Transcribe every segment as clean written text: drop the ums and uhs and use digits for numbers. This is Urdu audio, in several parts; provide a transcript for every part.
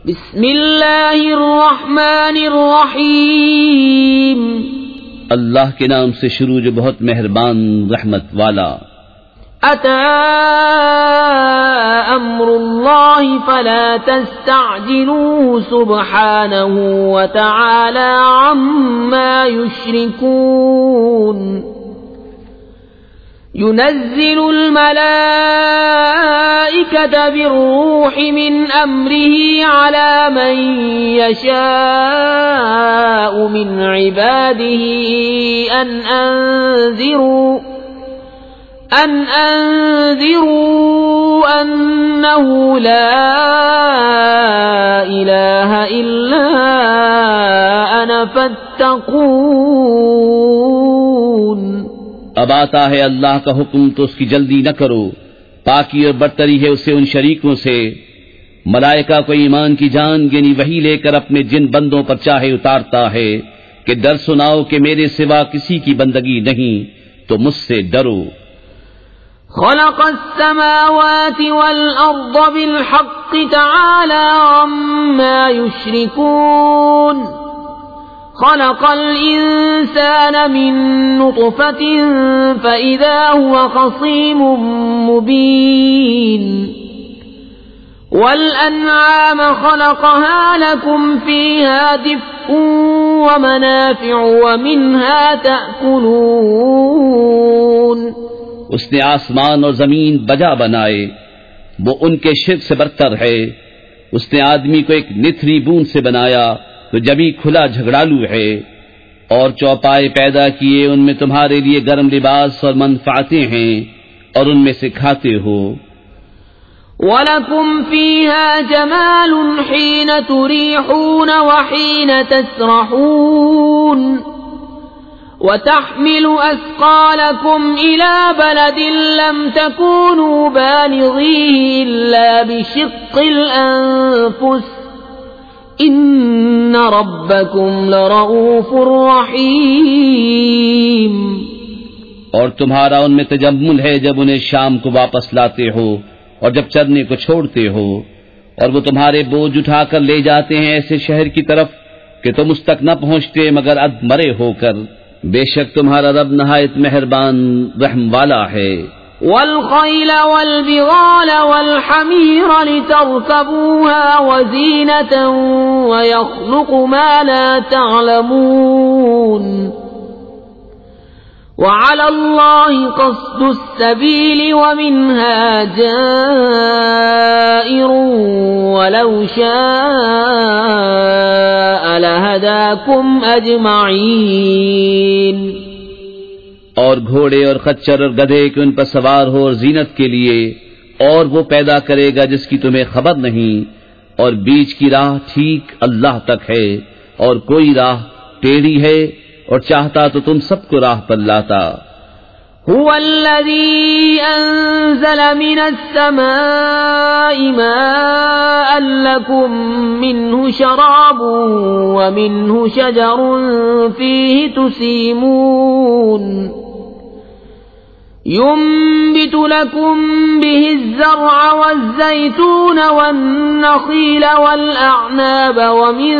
بسم اللہ الرحمن الرحیم، اللہ کے نام سے شروع جو بہت مہربان رحمت والا۔ اتی امر اللہ فلا تستعجلوه سبحانہ وتعالی عما یشرکون۔ ينزل الملائكة بالروح من أمره على من يشاء من عباده أن أنذروا أنه لا إله إلا أنا فاتقون۔ اب آتا ہے اللہ کا حکم تو اس کی جلدی نہ کرو، پاکی اور برتری ہے اسے ان شریکوں سے۔ ملائکہ کو ایمان کی جان یعنی وحی لے کر اپنے جن بندوں پر چاہے اتارتا ہے کہ ڈر سناؤ کہ میرے سوا کسی کی بندگی نہیں تو مجھ سے ڈرو۔ خلق السماوات والأرض بالحق تعالى عما يشركون۔ خلق الإنسان من نطفة فإذا هو خصيم مبين۔ والأنعام خلقها لكم فيها دفء ومنافع ومنها تأكلون۔ اس نے آسمان اور زمین بجا بنائے، وہ ان کے شرک سے برتر ہے۔ اس نے آدمی کو ایک نتھری بوند سے بنایا تو جبھی کھلا جھگڑالو ہے، اور چوپائے پیدا کیے، ان میں تمہارے لیے گرم لباس اور منفعتیں ہیں، اور ان میں سے کھاتے ہو۔ وَلَكُمْ فِيهَا جَمَالٌ حِينَ تُرِيحُونَ وَحِينَ تَسْرَحُونَ وَتَحْمِلُ أَثْقَالَكُمْ إِلَى بَلَدٍ لَّمْ تَكُونُوا بَالِغِيهِ إِلَّا بِشِقِّ الْأَنفُسِ ان ربکم لرؤوف رحیم۔ اور تمہارا ان میں تجمل ہے جب انہیں شام کو واپس لاتے ہو اور جب چرنے کو چھوڑتے ہو، اور وہ تمہارے بوجھ اٹھا کر لے جاتے ہیں ایسے شہر کی طرف کہ تم اس تک نہ پہنچتے مگر اد مرے ہو کر۔ بے شک تمہارا رب نہایت مہربان رحم والا ہے۔ والخيل والبغال والحمير لتركبوها وزينة ويخلق ما لا تعلمون وعلى الله قصد السبيل ومنها جائر ولو شاء لهداكم أجمعين۔ اور گھوڑے اور خچر اور گدھے کہ ان پر سوار ہو اور زینت کے لیے، اور وہ پیدا کرے گا جس کی تمہیں خبر نہیں، اور بیچ کی راہ ٹھیک اللہ تک ہے، اور کوئی راہ ٹیڑھی ہے، اور چاہتا تو تم سب کو راہ پر لاتا۔ هو الذي أنزل من السماء ماء لكم منه شراب ومنه شجر فيه تسيمون ينبت لكم به الزرع والزيتون والنخيل والأعناب ومن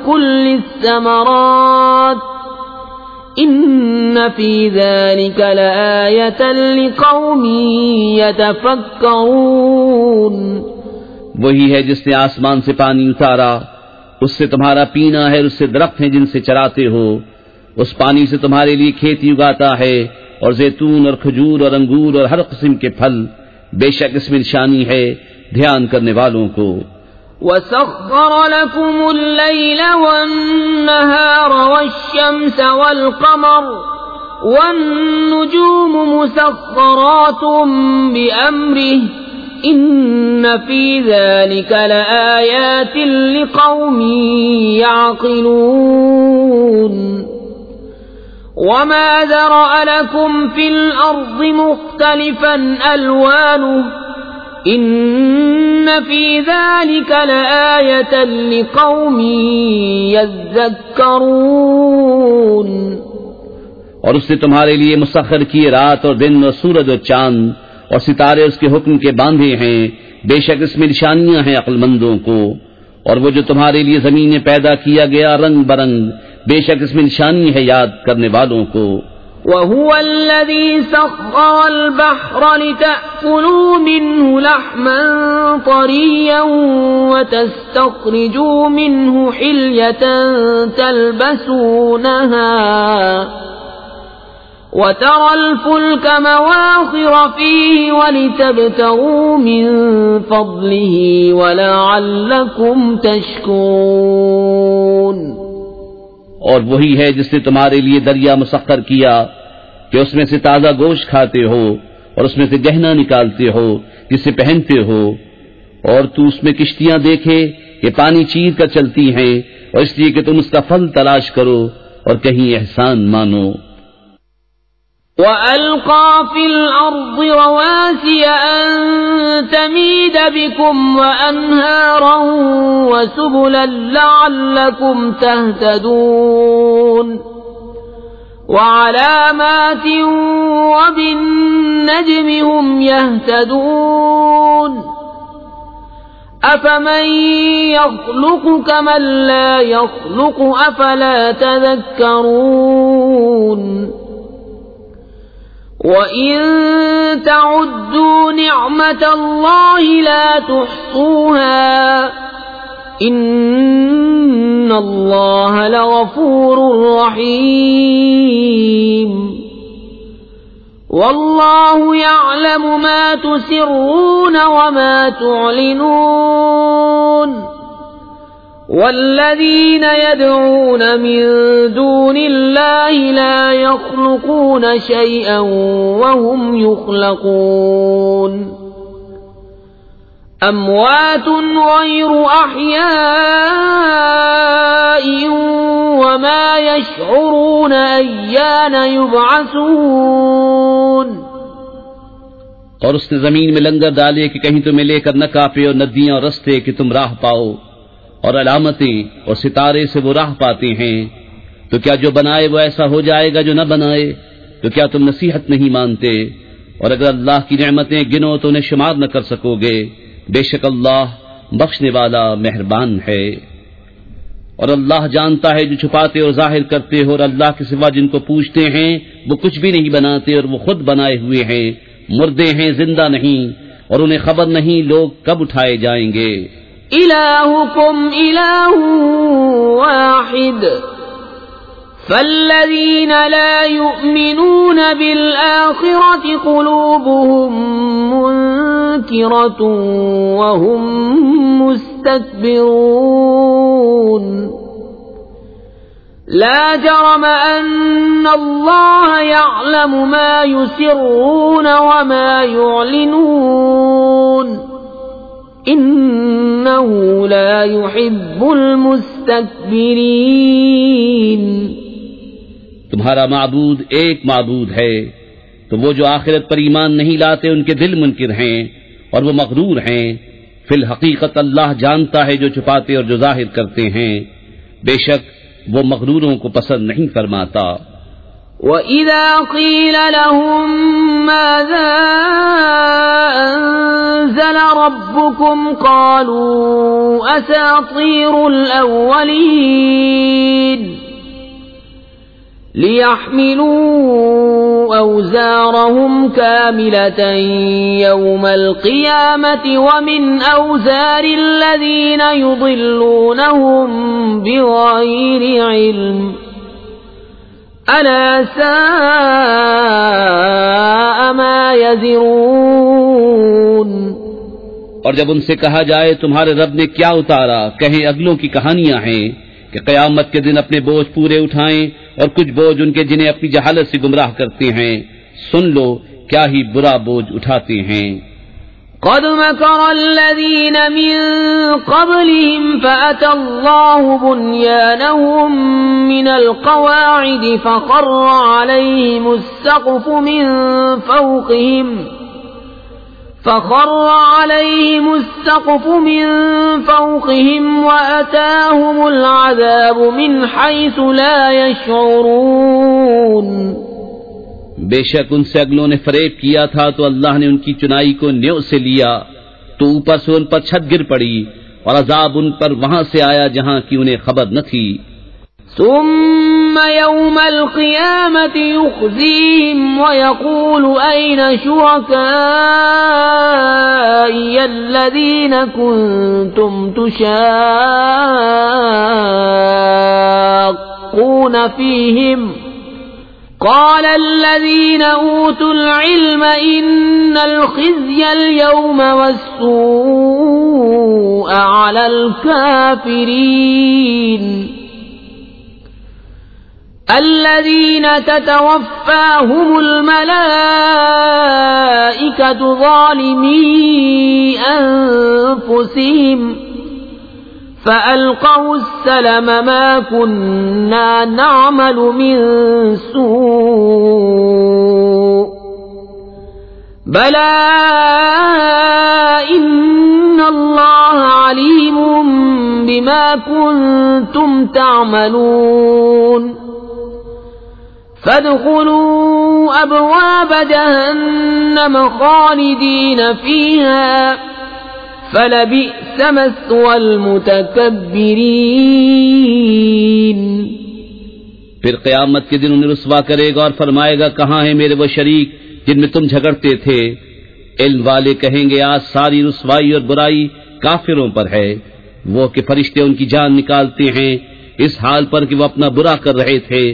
كل الثمرات ان فی ذلک لآیۃ لقوم یتفکرون۔ وہی ہے جس نے آسمان سے پانی اتارا، اس سے تمہارا پینا ہے، اس سے درخت ہیں جن سے چراتے ہو، اس پانی سے تمہارے لیے کھیتی اگاتا ہے، اور زیتون اور کھجور اور انگور اور ہر قسم کے پھل، بے شک اس میں نشانی ہے دھیان کرنے والوں کو۔ وَسَخَّرَ لَكُمُ اللَّيْلَ وَالنَّهَارَ وَالشَّمْسَ وَالْقَمَرَ وَالنُّجُومُ مُسَخَّرَاتٌ بِأَمْرِهِ إِنَّ فِي ذَلِكَ لَآيَاتٍ لِقَوْمٍ يَعْقِلُونَ وَمَا ذَرَأَ لَكُمْ فِي الْأَرْضِ مُخْتَلِفًا أَلْوَانُهُ ان فی ذلک لآیۃ لقوم یذکرون۔ اور اس نے تمہارے لیے مسخر کیے رات اور دن اور سورج اور چاند اور ستارے اس کے حکم کے باندھے ہیں، بے شک اس میں نشانیاں ہیں عقل مندوں کو۔ اور وہ جو تمہارے لیے زمینیں پیدا کیا گیا رنگ برنگ، بے شک اس میں نشانی ہے یاد کرنے والوں کو۔ وَهُوَ الَّذِي سَخَّرَ الْبَحْرَ لِتَأْكُلُوا مِنْهُ لَحْمًا طَرِيًّا وَتَسْتَخْرِجُوا مِنْهُ حِلْيَةً تَلْبَسُونَهَا وَتَرَى الْفُلْكَ مَوَاخِرَ فِيهِ وَلِتَبْتَغُوا مِنْ فَضْلِهِ وَلَعَلَّكُمْ تَشْكُرُونَ۔ اور وہی ہے جس نے تمہارے لیے دریا مسخر کیا کہ اس میں سے تازہ گوشت کھاتے ہو اور اس میں سے گہنا نکالتے ہو جسے پہنتے ہو، اور تو اس میں کشتیاں دیکھے کہ پانی چیر کر چلتی ہیں، اور اس لیے کہ تم اس کا پھل تلاش کرو اور کہیں احسان مانو۔ وَأَلْقَى فِي الْأَرْضِ رَوَاسِيَ أَن تَمِيدَ بِكُمْ وَأَنْهَارًا وَسُبُلًا لَعَلَّكُمْ تَهْتَدُونَ وَعَلَامَاتٍ وَبِالنَّجْمِ هُمْ يَهْتَدُونَ أَفَمَن يَخْلُقُ كَمَن لَّا يَخْلُقُ أَفَلَا تَذَكَّرُونَ وَإِن تَعُدُّوا نِعْمَةَ اللَّهِ لَا تُحْصُوهَا إِنَّ اللَّهَ لَغَفُورٌ رَّحِيمٌ وَاللَّهُ يَعْلَمُ مَا تُسِرُّونَ وَمَا تُعْلِنُونَ وَالَّذِينَ يَدْعُونَ مِن دُونِ اللَّهِ لَا يَخْلُقُونَ شَيْئًا وَهُمْ يُخْلَقُونَ أَمْوَاتٌ غَيْرُ أَحْيَاءٍ وَمَا يَشْعُرُونَ أَيَّانَ يُبْعَثُونَ۔ اور اس نے زمین میں لنگر ڈالے کہ کہیں تمہیں لے کر نہ کانپے، اور ندیاں اور رستے کہ تم راہ پاؤ، اور علامتیں اور ستارے سے وہ راہ پاتے ہیں۔ تو کیا جو بنائے وہ ایسا ہو جائے گا جو نہ بنائے؟ تو کیا تم نصیحت نہیں مانتے؟ اور اگر اللہ کی نعمتیں گنو تو انہیں شمار نہ کر سکو گے، بے شک اللہ بخشنے والا مہربان ہے۔ اور اللہ جانتا ہے جو چھپاتے اور ظاہر کرتے ہو، اور اللہ کے سوا جن کو پوچھتے ہیں وہ کچھ بھی نہیں بناتے، اور وہ خود بنائے ہوئے ہیں، مردے ہیں زندہ نہیں، اور انہیں خبر نہیں لوگ کب اٹھائے جائیں گے۔ إِلَٰهُكُمْ إِلَٰهٌ وَاحِدٌ فَالَّذِينَ لَا يُؤْمِنُونَ بِالْآخِرَةِ قُلُوبُهُم مُّنكِرَةٌ وَهُم مُّسْتَكْبِرُونَ لَا جَرَمَ أَنَّ اللَّهَ يَعْلَمُ مَا يُسِرُّونَ وَمَا يُعْلِنُونَ إِنَّهُ لَا يُحِبُّ الْمُسْتَكْبِرِينَ۔ تمہارا معبود ایک معبود ہے، تو وہ جو آخرت پر ایمان نہیں لاتے ان کے دل منکر ہیں اور وہ مغرور ہیں۔ فی الحقیقت اللہ جانتا ہے جو چھپاتے اور جو ظاہر کرتے ہیں، بے شک وہ مغروروں کو پسند نہیں فرماتا۔ وَإِذَا قِيلَ لَهُم مَّاذَا أَنزَلَ رَبُّكُمْ قَالُوا أَسَاطِيرُ الْأَوَّلِينَ لِيَحْمِلُوا أَوْزَارَهُمْ كَامِلَةً يَوْمَ الْقِيَامَةِ وَمِنْ أَوْزَارِ الَّذِينَ يُضِلُّونَهُم بِغَيْرِ عِلْمٍ أَلَا سَاءَ مَا يَزِرُونَ۔ اور جب ان سے کہا جائے تمہارے رب نے کیا اتارا، کہیں اگلوں کی کہانیاں ہیں کہ قیامت کے دن اپنے بوجھ پورے اٹھائیں، اور کچھ بوجھ ان کے جنہیں اپنی جہالت سے گمراہ کرتے ہیں، سن لو کیا ہی برا بوجھ اٹھاتے ہیں۔ قد مكر الذين من قبلهم فأتى الله بنيانهم من القواعد فخر عليهم السقف من فوقهم وأتاهم العذاب من حيث لا يشعرون۔ بے شک ان سے اگلوں نے فریب کیا تھا تو اللہ نے ان کی چنائی کو نیو سے لیا، تو اوپر سے ان پر چھت گر پڑی، اور عذاب ان پر وہاں سے آیا جہاں کی انہیں خبر نہ تھی۔ ثم يوم القيامة يخزيهم ويقول أين شركائي الذين كنتم تشاقون فيهم قال الذين أوتوا العلم إن الخزي اليوم والسوء على الكافرين الذين تتوفاهم الملائكة ظالمي أنفسهم فألقوا السلم ما كنا نعمل من سوء بلى إن الله عليم بما كنتم تعملون فادخلوا أبواب جهنم خالدين فيها فلبئس مثوى المتكبرين۔ پھر قیامت کے دن انہیں رسوا کرے گا اور فرمائے گا کہاں ہیں میرے وہ شریک جن میں تم جھگڑتے تھے؟ علم والے کہیں گے آج ساری رسوائی اور برائی کافروں پر ہے، وہ کہ فرشتے ان کی جان نکالتے ہیں اس حال پر کہ وہ اپنا برا کر رہے تھے۔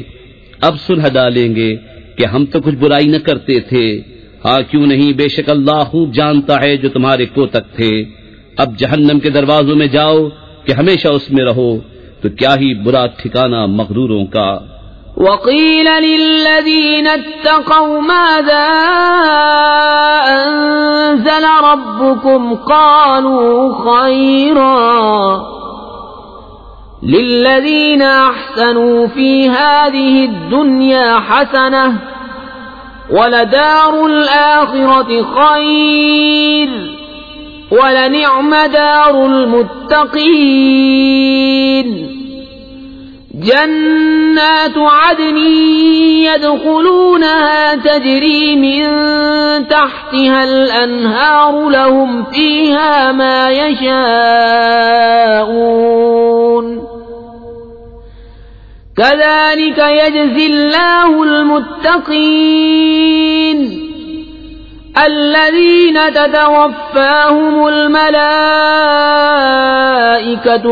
اب سلح ڈالیں گے کہ ہم تو کچھ برائی نہ کرتے تھے، ہاں کیوں نہیں، بے شک اللہ خوب جانتا ہے جو تمہارے کوتک تھے۔ اب جہنم کے دروازوں میں جاؤ کہ ہمیشہ اس میں رہو، تو کیا ہی برا ٹھکانہ مغروروں کا۔ وقيل للذين اتقوا ماذا أنزل ربكم قالوا خيرا للذين أحسنوا في هذه الدنيا حسنة ولدار الآخرة خير ولنعم دار المتقين جنات عدن يدخلونها تجري من تحتها الأنهار لهم فيها ما يشاءون كذلك يجزي الله المتقين الذين تتوفاهم الملائكة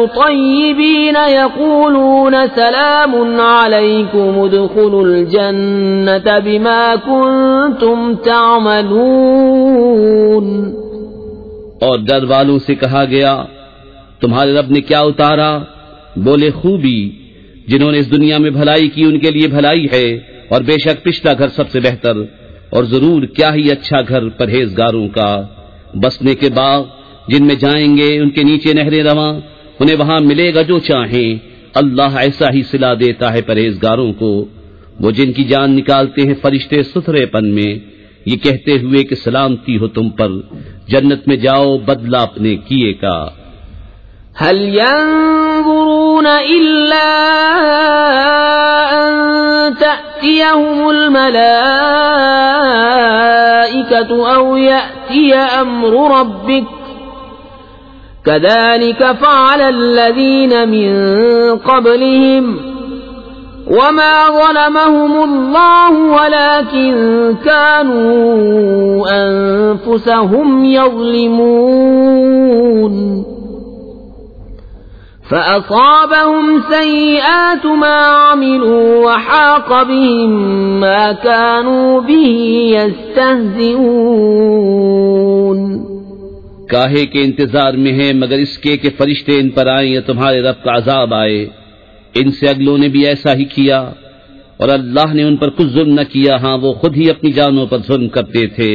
طيبين يقولون سلام عليكم ادخلوا الجنة بما كنتم تعملون۔ اور ڈر والوں سے کہا گیا تمہارے رب نے کیا اتارا؟ بولے خوبی، جنہوں نے اس دنیا میں بھلائی کی ان کے لیے بھلائی ہے، اور بے شک پچھلا گھر سب سے بہتر، اور ضرور کیا ہی اچھا گھر پرہیزگاروں کا، بسنے کے باغ جن میں جائیں گے ان کے نیچے نہریں رواں، انہیں وہاں ملے گا جو چاہیں، اللہ ایسا ہی صلہ دیتا ہے پرہیزگاروں کو۔ وہ جن کی جان نکالتے ہیں فرشتے ستھرے پن میں، یہ کہتے ہوئے کہ سلامتی ہو تم پر، جنت میں جاؤ بدلہ اپنے کیے کا۔ هل ينظرون إلا أن تأتيهم الملائكة أو يأتي أمر ربك كذلك فعل الذين من قبلهم وما ظلمهم الله ولكن كانوا أنفسهم يظلمون فأصابهم سيئات ما عملوا وحاق بهم ما كانوا به يستهزئون۔ کاہے کے انتظار میں ہیں مگر اس کے کہ فرشتے ان پر آئیں یا تمہارے رب کا عذاب آئے۔ ان سے اگلوں نے بھی ایسا ہی کیا، اور اللہ نے ان پر کچھ ظلم نہ کیا، ہاں وہ خود ہی اپنی جانوں پر ظلم کرتے تھے،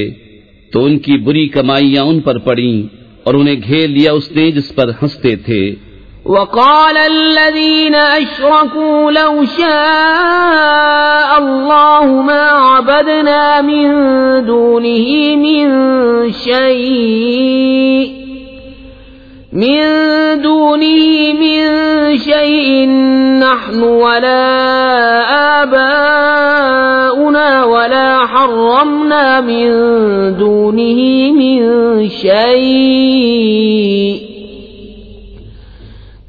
تو ان کی بری کمائیاں ان پر پڑیں اور انہیں گھیر لیا اس نے جس پر ہنستے تھے۔ وقال الذين أشركوا لو شاء الله ما عبدنا من دونه من شيء نحن ولا آباؤنا ولا حرمنا من دونه من شيء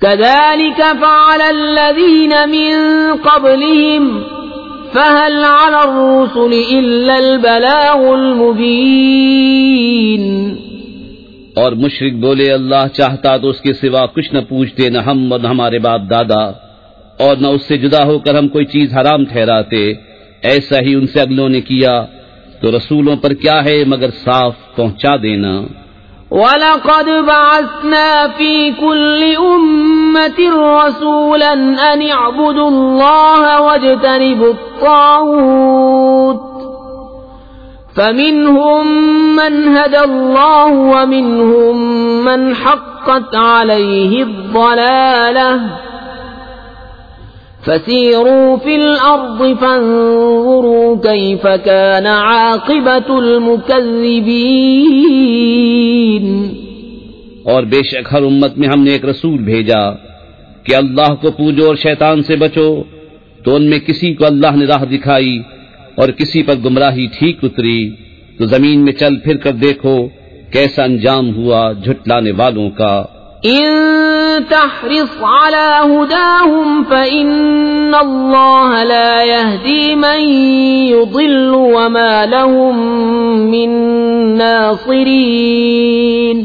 كذلك فعل الذين من قبلهم فهل على الرسل إلا البلاغ المبين. اور مشرک بولے اللہ چاہتا تو اس کے سوا کچھ نہ پوچھتے، نہ ہم اور نہ ہمارے باپ دادا، اور نہ اس سے جدا ہو کر ہم کوئی چیز حرام ٹھہراتے. ایسا ہی ان سے اگلوں نے کیا، تو رسولوں پر کیا ہے مگر صاف پہنچا دینا. وَلَقَدْ بَعَثْنَا فِي كُلِّ أُمَّةٍ رَّسُولًا أَنِ اعْبُدُوا اللَّهَ وَاجْتَنِبُوا الطَّاغُوتَ فَمِنْهُمْ مَنْ هَدَى اللَّهُ وَمِنْهُمْ مَنْ حَقَّتْ عَلَيْهِ الضَّلَالَةُ فَسِيرُوا فِي الْأَرْضِ فَانظُرُوا كَيْفَ كَانَ عَاقِبَةُ الْمُكَذِّبِينَ. اور بے شک ہر امت میں ہم نے ایک رسول بھیجا کہ اللہ کو پوجو اور شیطان سے بچو، تو ان میں کسی کو اللہ نے راہ دکھائی اور کسی پر گمراہی ٹھیک اتری. تو زمین میں چل پھر کر دیکھو کیسا انجام ہوا جھٹلانے والوں کا. ان تحرص على هداهم فإن الله لا يهدي من يضل وما لهم من ناصرين.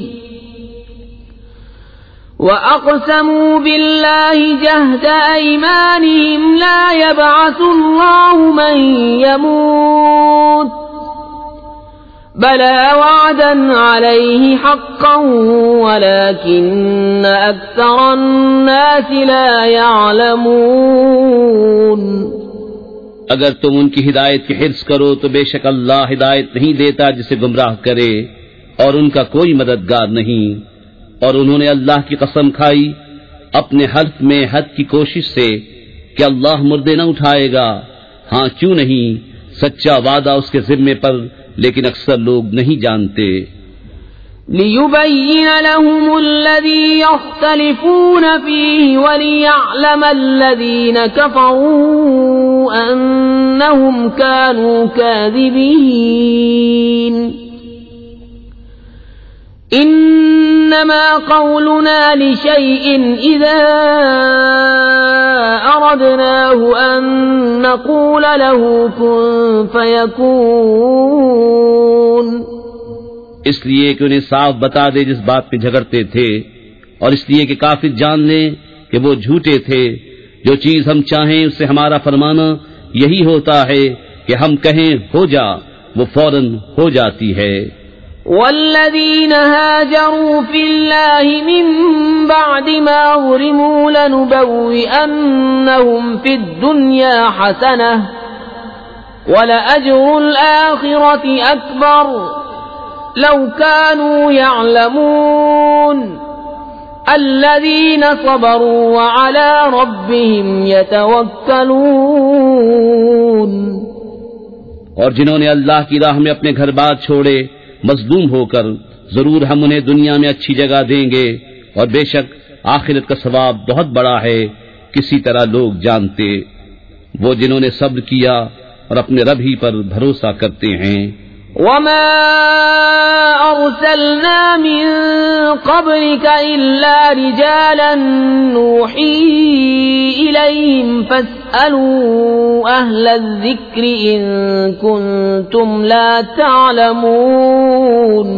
وأقسموا بالله جهد أيمانهم لا يبعث الله من يموت بلى وعدا عليه حقا ولكن أكثر الناس لا يعلمون. اگر تم ان کی ہدایت کی حرص کرو تو بے شک اللہ ہدایت نہیں دیتا جسے گمراہ کرے، اور ان کا کوئی مددگار نہیں. اور انہوں نے اللہ کی قسم کھائی اپنے حلف میں حد کی کوشش سے کہ اللہ مردے نہ اٹھائے گا. ہاں کیوں نہیں، سچا وعدہ اس کے ذمے پر، لیکن اکثر لوگ نہیں جانتے. لِيُبَيِّنَ لَهُمُ الَّذِي يَخْتَلِفُونَ فِيهِ وَلِيَعْلَمَ الَّذِينَ كَفَرُوا أَنَّهُمْ كَانُوا كَاذِبِينَ. إِنَّمَا قَوْلُنَا لِشَيْءٍ إِذَا أَرَدْنَاهُ أَن نَّقُولَ لَهُ كُن فَيَكُونُ. اس لیے کہ انہیں صاف بتا دے جس بات پہ جھگڑتے تھے، اور اس لیے کہ کافر جان لیں کہ وہ جھوٹے تھے. جو چیز ہم چاہیں اس سے ہمارا فرمانا یہی ہوتا ہے کہ ہم کہیں ہو جا، وہ فوراً ہو جاتی ہے. والذين هاجروا في الله من بعد ما ظلموا لنبوئنهم في الدنيا حسنة ولأجر الآخرة أكبر لو كانوا يعلمون. الذين صبروا وعلى ربهم يتوكلون. اور جنہوں نے اللہ کی راہ میں اپنے گھر بار چھوڑے مظلوم ہو کر، ضرور ہم انہیں دنیا میں اچھی جگہ دیں گے، اور بے شک آخرت کا ثواب بہت بڑا ہے، کسی طرح لوگ جانتے. وہ جنہوں نے صبر کیا اور اپنے رب ہی پر بھروسہ کرتے ہیں. وما أرسلنا من قبلك إلا رجالا نوحي إليهم فاسألوا أهل الذكر إن كنتم لا تعلمون.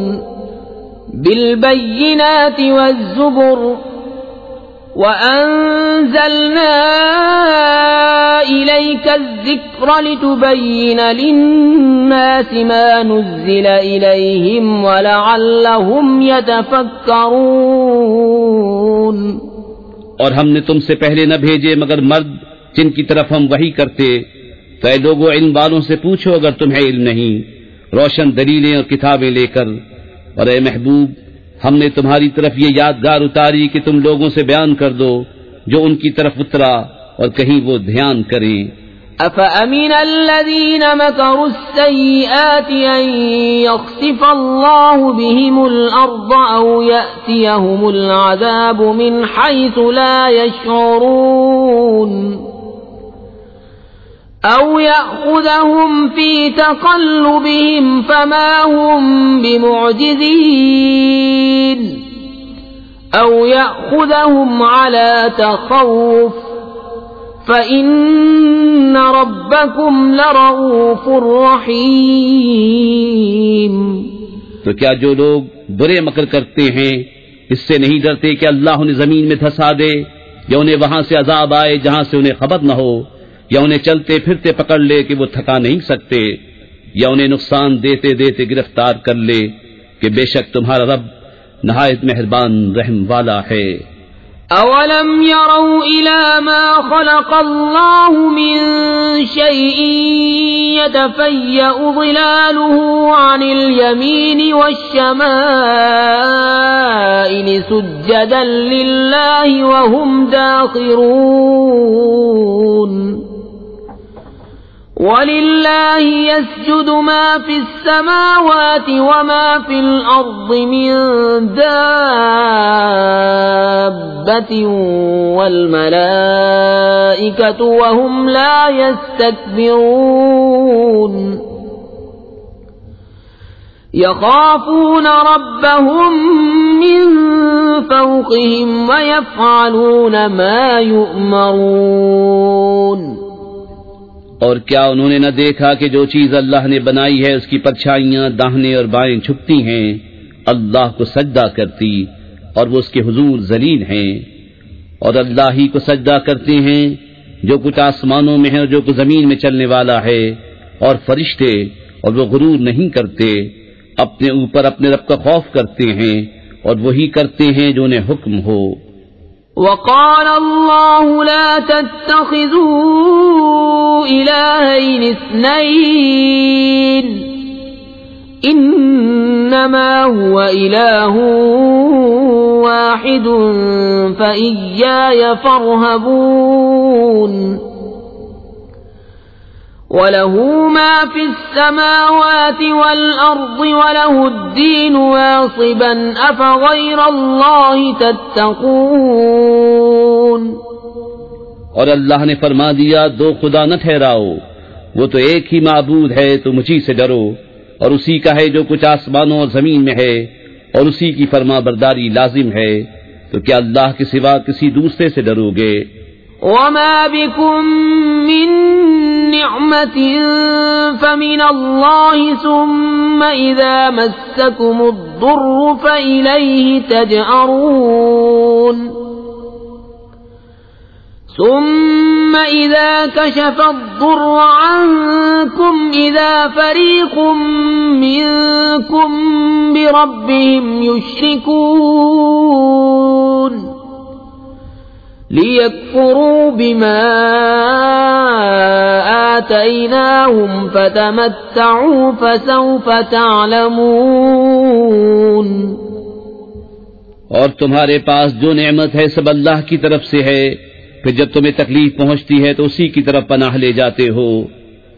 بالبينات والزبر وأنزلنا إليك الذكر لتبين للناس ما نزل إليهم ولعلهم يتفكرون. اور ہم نے تم سے پہلے نہ بھیجے مگر مرد جن کی طرف ہم وحی کرتے. تو اے لوگوں ان والوں سے پوچھو اگر تمہیں علم نہیں، روشن دلیلیں اور کتابیں لے کر. اور اے محبوب ہم نے تمہاری طرف یہ یادگار اتاری کہ تم لوگوں سے بیان کر دو جو ان کی طرف اترا، اور کہیں وہ دھیان کریں. أَفَأَمِنَ الَّذِينَ مَكَرُوا السَّيِّئَاتِ أَن يَخْسِفَ اللَّهُ بِهِمُ الْأَرْضَ أَوْ يَأْتِيَهُمُ الْعَذَابُ مِنْ حَيْثُ لَا يَشْعُرُونَ أَوْ يَأْخُذَهُمْ فِي تَقَلُّبِهِمْ فَمَا هُمْ بِمُعْجِزِينَ أو يأخذهم على تخوف فإن ربكم لرؤوف رحيم۔ تو کیا جو لوگ برے مکر کرتے ہیں اس سے نہیں ڈرتے کہ اللہ انہیں زمین میں دھسا دے، یا انہیں وہاں سے عذاب آئے جہاں سے انہیں خبر نہ ہو، یا انہیں چلتے پھرتے پکڑ لے کہ وہ تھکا نہیں سکتے، یا انہیں نقصان دیتے دیتے گرفتار کر لے کہ بے شک تمہارا رب نہایت مہربان رحم والا ہے۔ أولم يروا إلى ما خلق الله من شيء يتفيأ ظلاله عن اليمين والشمائل سجدا لله وهم داخرون وَلِلَّهِ يَسْجُدُ مَا فِي السَّمَاوَاتِ وَمَا فِي الْأَرْضِ مِن دَابَّةٍ وَالْمَلَائِكَةُ وَهُمْ لَا يَسْتَكْبِرُونَ يَخَافُونَ رَبَّهُم مِّن فَوْقِهِمْ وَيَفْعَلُونَ مَا يُؤْمَرُونَ۔ اور کیا انہوں نے نہ دیکھا کہ جو چیز اللہ نے بنائی ہے اس کی پرچھائیاں داہنے اور بائیں چھپتی ہیں، اللہ کو سجدہ کرتی، اور وہ اس کے حضور ذلیل ہیں، اور اللہ ہی کو سجدہ کرتے ہیں جو کچھ آسمانوں میں ہے اور جو کچھ زمین میں چلنے والا ہے، اور فرشتے، اور وہ غرور نہیں کرتے، اپنے اوپر اپنے رب کا خوف کرتے ہیں، اور وہی کرتے ہیں جو انہیں حکم ہو۔ وقال الله لا تتخذوا إلهين اثنين إنما هو إله واحد فإياي فارهبون وله ما في السماوات والأرض وله الدين واصبا أفغير الله تتقون۔ اور اللہ نے فرما دیا دو خدا نہ ٹھہراؤ، وہ تو ایک ہی معبود ہے، تو مجھی سے ڈرو، اور اسی کا ہے جو کچھ آسمانوں اور زمین میں ہے، اور اسی کی فرما برداری لازم ہے، تو کیا اللہ کے سوا کسی دوسرے سے ڈرو گے؟ وما بكم من نعمة فمن الله ثم إذا مسكم الضر فإليه تجأرون ثم إذا كشف الضر عنكم إذا فريق منكم بربهم يشركون ليكفروا بما آتيناهم فتمتعوا فسوف تعلمون۔ اور تمہارے پاس جو نعمت ہے سب اللہ کی طرف سے ہے، پھر جب تمہیں تکلیف پہنچتی ہے تو اسی کی طرف پناہ لے جاتے ہو،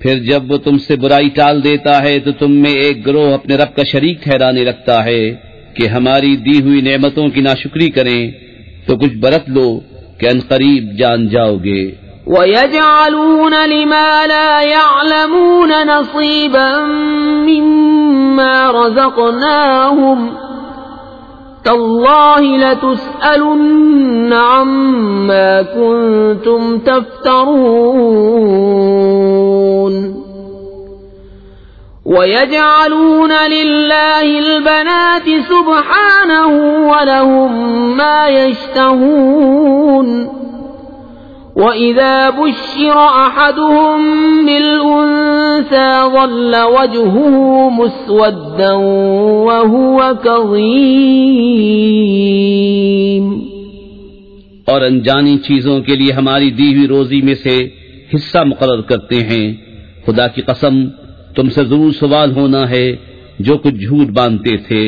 پھر جب وہ تم سے برائی ٹال دیتا ہے تو تم میں ایک گروہ اپنے رب کا شریک ٹھہرانے لگتا ہے کہ ہماری دی ہوئی نعمتوں کی ناشکری کریں، تو کچھ برت لو کہ ان قریب جان جاؤ گے۔ وَيَجْعَلُونَ لِمَا لَا يَعْلَمُونَ نَصِيبًا مِّمَّا رَزَقْنَاهُمْ تَاللَّهِ لَتُسْأَلُنَّ عَمَّا كُنتُمْ تَفْتَرُونَ وَيَجْعَلُونَ لِلَّهِ الْبَنَاتِ سُبْحَانَهُ وَلَهُم مَّا يَشْتَهُونَ وَإِذَا بُشِّرَ أَحَدُهُم بِالْأُنثَىٰ ظَلَّ وَجْهُهُ مُسْوَدًّا وَهُوَ كَظِيمٌ۔ اور انجانی چیزوں کے لیے ہماری دی ہوئی روزی میں سے حصہ مقرر کرتے ہیں، خدا کی قسم تم سے ضرور سوال ہونا ہے جو کچھ جھوٹ باندھتے تھے،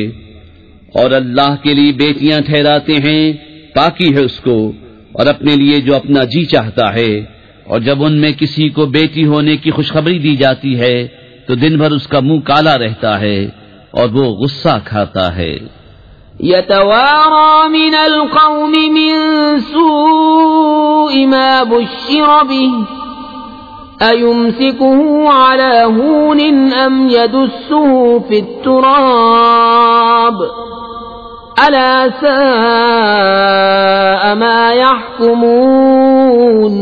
اور اللہ کے لیے بیٹیاں ٹھہراتے ہیں، پاکی ہے اس کو، اور اپنے لیے جو اپنا جی چاہتا ہے، اور جب ان میں کسی کو بیٹی ہونے کی خوشخبری دی جاتی ہے تو دن بھر اس کا منہ کالا رہتا ہے اور وہ غصہ کھاتا ہے۔ يتوارى من القوم من سوء ما بشر به أيمسكه على هون أم يدسه في التراب ألا ساء ما يحكمون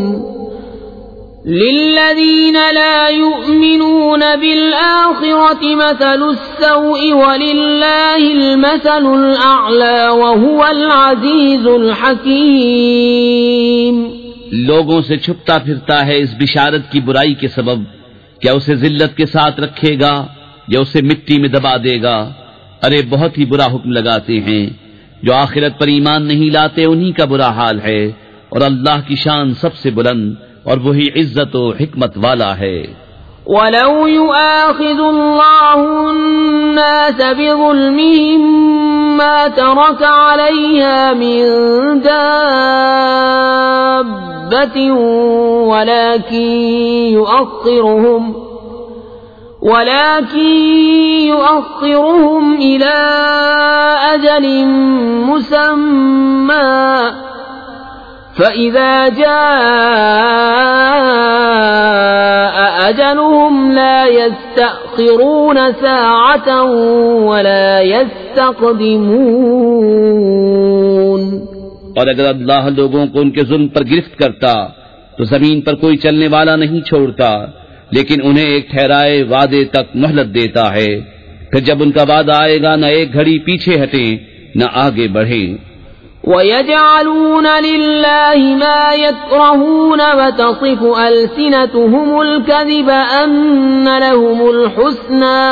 للذين لا يؤمنون بالآخرة مثل السوء ولله المثل الأعلى وهو العزيز الحكيم. لوگوں سے چھپتا پھرتا ہے اس بشارت کی برائی کے سبب، کیا اسے ذلت کے ساتھ رکھے گا یا اسے مٹی میں دبا دے گا؟ ارے بہت ہی برا حکم لگاتے ہیں. جو آخرت پر ایمان نہیں لاتے انہی کا برا حال ہے، اور اللہ کی شان سب سے بلند اور وہی عزت و حکمت والا ہے. وَلَوْ يُؤَاخِذُ اللَّهُ النَّاسَ بِظُلْمِهِمْ مَا تَرَكَ عَلَيْهَا مِن دَابَّةٍ ولكن يؤخرهم إلى أجل مسمى فإذا جاء أجلهم لا يستأخرون ساعة ولا يستقدمون. اور اگر اللہ لوگوں کو ان کے ظلم پر گرفت کرتا تو زمین پر کوئی چلنے والا نہیں چھوڑتا، لیکن انہیں ایک ٹھہرائے وعدے تک مہلت دیتا ہے. پھر جب ان کا وعدہ آئے گا نہ ایک گھڑی پیچھے ہٹیں نہ آگے بڑھیں. وَيَجْعَلُونَ لِلَّهِ مَا يَكْرَهُونَ وَتَصِفُ أَلْسِنَتُهُمُ الْكَذِبَ أَنَّ لَهُمُ الْحُسْنَى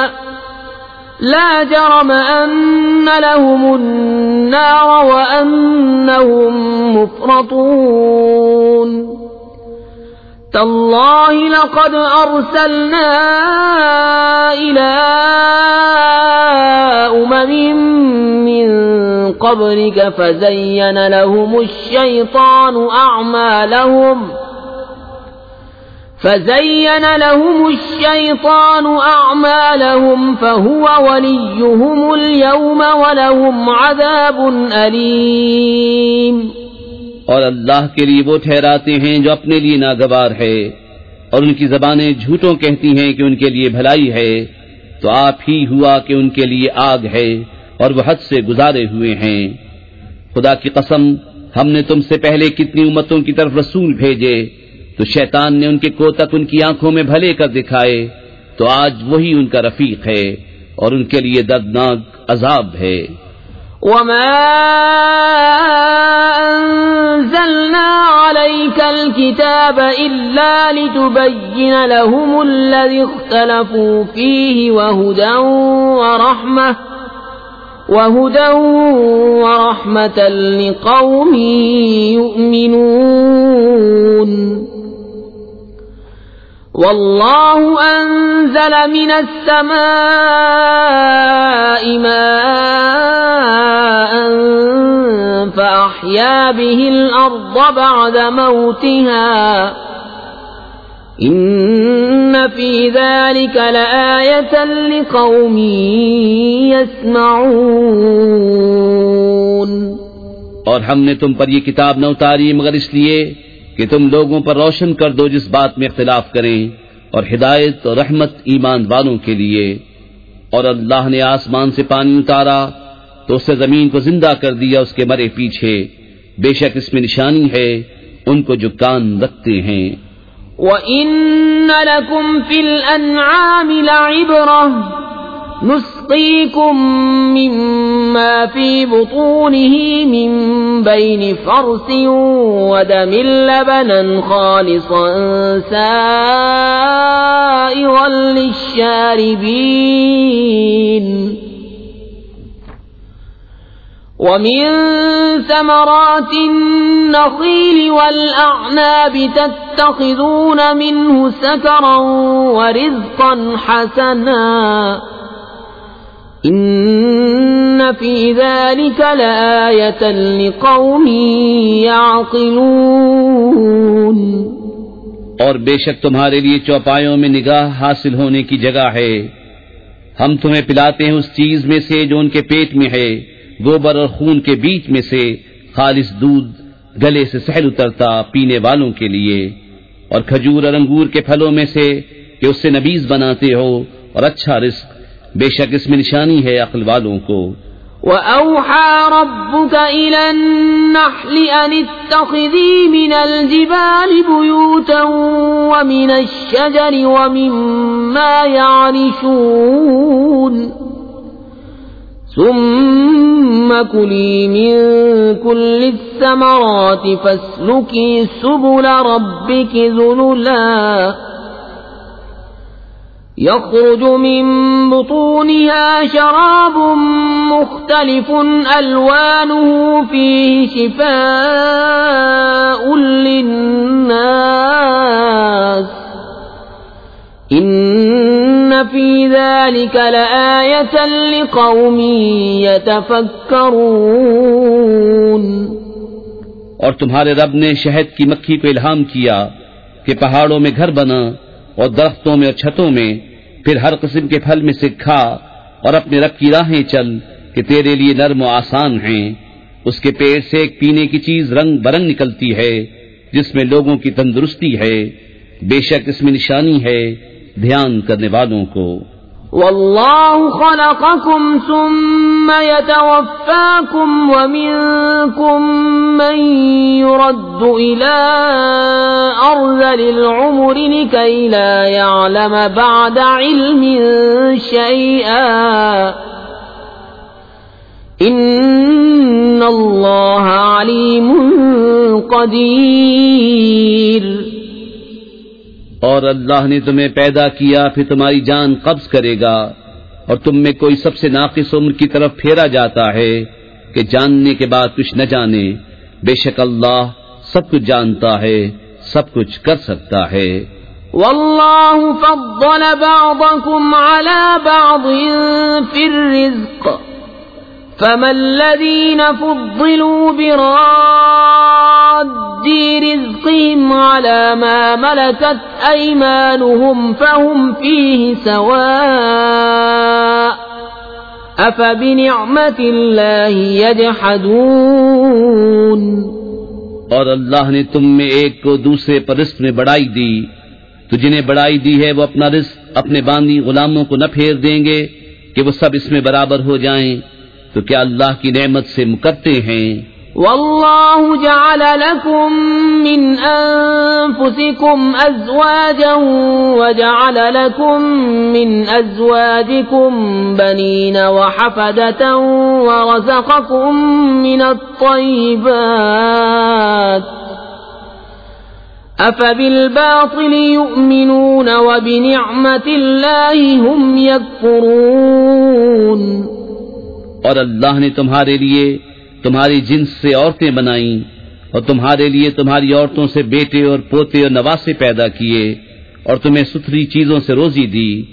لَا جَرَمَ أَنَّ لَهُمُ النَّارَ وَأَنَّهُمْ مُفْرَطُونَ. تالله لقد أرسلنا إلى أمم من قبلك فزين لهم الشيطان أعمالهم فهو وليهم اليوم ولهم عذاب أليم. اور اللہ کے لیے وہ ٹھہراتے ہیں جو اپنے لیے ناگوار ہے، اور ان کی زبانیں جھوٹوں کہتی ہیں کہ ان کے لیے بھلائی ہے، تو آپ ہی ہوا کہ ان کے لیے آگ ہے اور وہ حد سے گزارے ہوئے ہیں. خدا کی قسم ہم نے تم سے پہلے کتنی امتوں کی طرف رسول بھیجے، تو شیطان نے ان کے کوتک ان کی آنکھوں میں بھلے کر دکھائے، تو آج وہی ان کا رفیق ہے اور ان کے لیے دردناک عذاب ہے. وما أنزلنا عليك الكتاب إلا لتبين لهم الذي اختلفوا فيه وهدى ورحمة لقوم يؤمنون. والله أنزل من السماء ماء فأحيا به الأرض بعد موتها إن في ذلك لآية لقوم يسمعون. اور ہم نے تم پر یہ کتاب نہ اتاری مگر اس لیے کہ تم لوگوں پر روشن کر دو جس بات میں اختلاف کریں، اور ہدایت اور رحمت ایمان والوں کے لیے. اور اللہ نے آسمان سے پانی اتارا تو اس سے زمین کو زندہ کر دیا اس کے مرے پیچھے، بے شک اس میں نشانی ہے ان کو جو کان رکھتے ہیں. وَإِنَّ لَكُمْ فِي الْأَنْعَامِ لَعِبْرَةً نسقيكم مما في بطونه من بين فرث ودم لبنا خالصا سائغا للشاربين ومن ثمرات النخيل والأعناب تتخذون منه سكرا ورزقا حسنا إن في ذلك لآية لقوم يعقلون. اور بے شک تمہارے لیے چوپایوں میں نگاہ حاصل ہونے کی جگہ ہے. ہم تمہیں پلاتے ہیں اس چیز میں سے جو ان کے پیٹ میں ہے، گوبر اور خون کے بیچ میں سے خالص دودھ گلے سے سہل اترتا پینے والوں کے لیے، اور کھجور اور انگور کے پھلوں میں سے کہ اس سے نبیذ بناتے ہو، اور اچھا رزق. بے شک اس میں نشانی ہے عقل والوں کو. وَأَوْحَى رَبُّكَ إِلَى النَّحْلِ أَنِ اتَّخِذِي مِنَ الْجِبَالِ بُيُوتًا وَمِنَ الشَّجَرِ وَمِمَّا يَعْرِشُونَ ثُمَّ كُلِي مِن كُلِّ الثَّمَرَاتِ فَاسْلُكِي سُبُلَ رَبِّكِ ذُلُلًا يخرج من بطونها شراب مختلف ألوانه فيه شفاء للناس إن في ذلك لآية لقوم يتفكرون۔ اور تمہارے رب نے شہد کی مکھی کو الہام کیا کہ پہاڑوں میں گھر بنا اور درختوں میں اور چھتوں میں، پھر ہر قسم کے پھل میں سے کھا اور اپنے رب کی راہیں چل کہ تیرے لیے نرم و آسان ہیں۔ اس کے پیڑ سے ایک پینے کی چیز رنگ برنگ نکلتی ہے جس میں لوگوں کی تندرستی ہے، بے شک اس میں نشانی ہے دھیان کرنے والوں کو۔ واللہ خلقکم ثم یتوفاکم ومنکم من يرد الى ارذل العمر لکی لا يعلم بعد علم شیئا ان اللہ علیم قدیر۔ اور اللہ نے تمہیں پیدا کیا پھر تمہاری جان قبض کرے گا اور تم میں کوئی سب سے ناقص عمر کی طرف پھیرا جاتا ہے کہ جاننے کے بعد کچھ نہ جانے، بے شک اللہ سب کچھ جانتا ہے، سب کچھ کر سکتا ہے۔ واللہ فضل بعضکم علی بعض فی الرزق فما الذین فضلوا براد رزقهم على ما ملكت أيمانهم فهم فيه سواء أفبنعمة الله يجحدون۔ اور اللہ نے تم میں ایک کو دوسرے پر رزق میں بڑائی دی، تو جنہیں بڑائی دی ہے وہ اپنا رزق اپنے باندی غلاموں کو نہ پھیر دیں گے کہ وہ سب اس میں برابر ہو جائیں، تو کیا اللہ کی نعمت سے مکرتے ہیں؟ واللہ جعل لکم من انفسکم ازواجا وجعل لکم من ازواجکم بنین وحفدة ورزقکم من الطیبات افبالباطل یؤمنون وبنعمت اللہ هم یکفرون۔ اور اللہ نے تمہارے لیے تمہاری جنس سے عورتیں بنائیں اور تمہارے لیے تمہاری عورتوں سے بیٹے اور پوتے اور نواسے پیدا کیے اور تمہیں ستھری چیزوں سے روزی دی،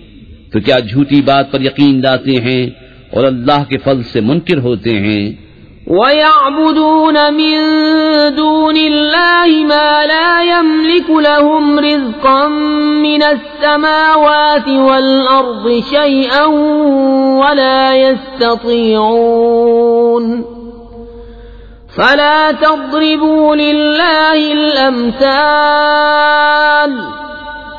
تو کیا جھوٹی بات پر یقین لاتے ہیں اور اللہ کے فضل سے منکر ہوتے ہیں؟ وَيَعْبُدُونَ مِن دُونِ اللَّهِ مَا لَا يَمْلِكُ لَهُمْ رِزْقًا مِنَ السَّمَاوَاتِ وَالْأَرْضِ شَيْئًا وَلَا يَسْتَطِيعُونَ فَلَا تَضْرِبُوا لِلَّهِ الْأَمْثَالَ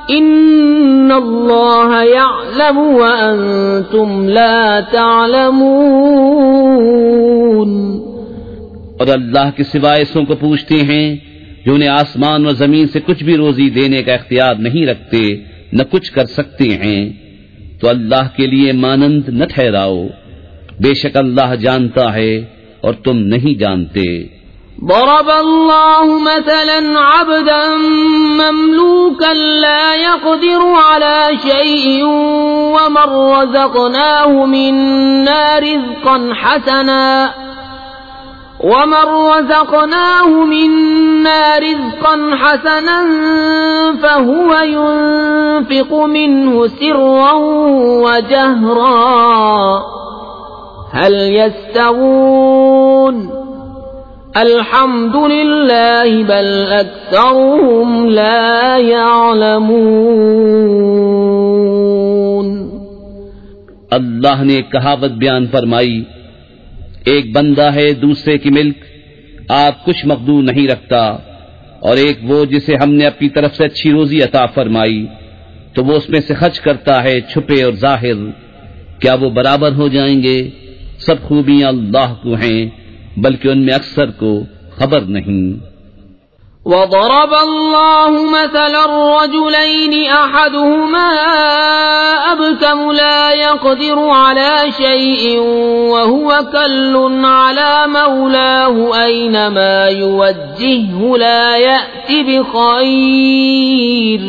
إِنَّ اللَّهَ يَعْلَمُ وَأَنْتُمْ لَا تَعْلَمُونَ۔ اور اللہ کے سوائے ایسوں کو پوچھتے ہیں جو انہیں آسمان و زمین سے کچھ بھی روزی دینے کا اختیار نہیں رکھتے نہ کچھ کر سکتے ہیں، تو اللہ کے لیے مانند نہ ٹھہراؤ، بے شک اللہ جانتا ہے اور تم نہیں جانتے۔ ضرب اللہ مثلا عبدا مملوكا لا يقدر على شيء ومن رزقناه منا رزقا حسنا فهو ينفق منه سرا وجهرا هل يستوون الحمد لله بل أكثرهم لا يعلمون۔ اللہ نے ایک کہاوت بیان فرمائی، ایک بندہ ہے دوسرے کی ملک، آپ کچھ مقدور نہیں رکھتا، اور ایک وہ جسے ہم نے اپنی طرف سے اچھی روزی عطا فرمائی تو وہ اس میں سے خرچ کرتا ہے چھپے اور ظاہر، کیا وہ برابر ہو جائیں گے؟ سب خوبیاں اللہ کو ہیں بلکہ ان میں اکثر کو خبر نہیں۔ وضرب الله مثلا الرجلين أحدهما أبكم لا يقدر على شيء وهو كل على مولاه أينما يوجهه لا يأتي بخير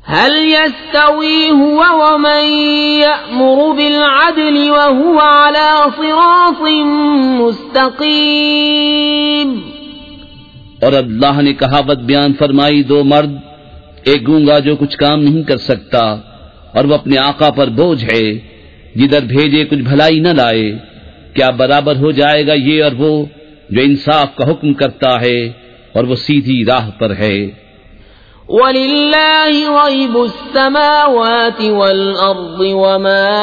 هل يستوي هو ومن يأمر بالعدل وهو على صراط مستقيم۔ اور اللہ نے کہاوت بیان فرمائی، دو مرد، ایک گونگا جو کچھ کام نہیں کر سکتا اور وہ اپنے آقا پر بوجھ ہے، جدھر بھیجے کچھ بھلائی نہ لائے، کیا برابر ہو جائے گا یہ اور وہ جو انصاف کا حکم کرتا ہے اور وہ سیدھی راہ پر ہے۔ وَلِلَّهِ غَيْبُ السَّمَاوَاتِ وَالْأَرْضِ وَمَا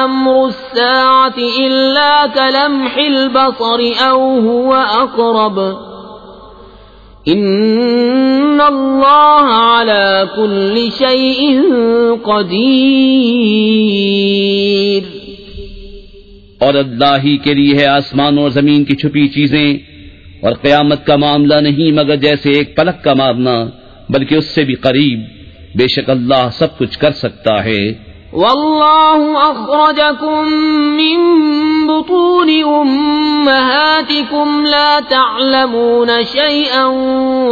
أَمْرُ السَّاعَةِ إِلَّا كَلَمْحِ الْبَصَرِ أَوْ هُوَ أَقْرَبُ إِنَّ اللَّهَ عَلَى كُلِّ شَيْءٍ قَدِيرٌ۔ اور اللہ ہی کے لیے ہے آسمانوں اور زمین کی چھپی چیزیں، اور قیامت کا معاملہ نہیں مگر جیسے ایک پلک کا مارنا، بلکہ اس سے بھی قریب، بے شک اللہ سب کچھ کر سکتا ہے۔ واللہ اخرجکم من بطون امہاتکم لا تعلمون شیئا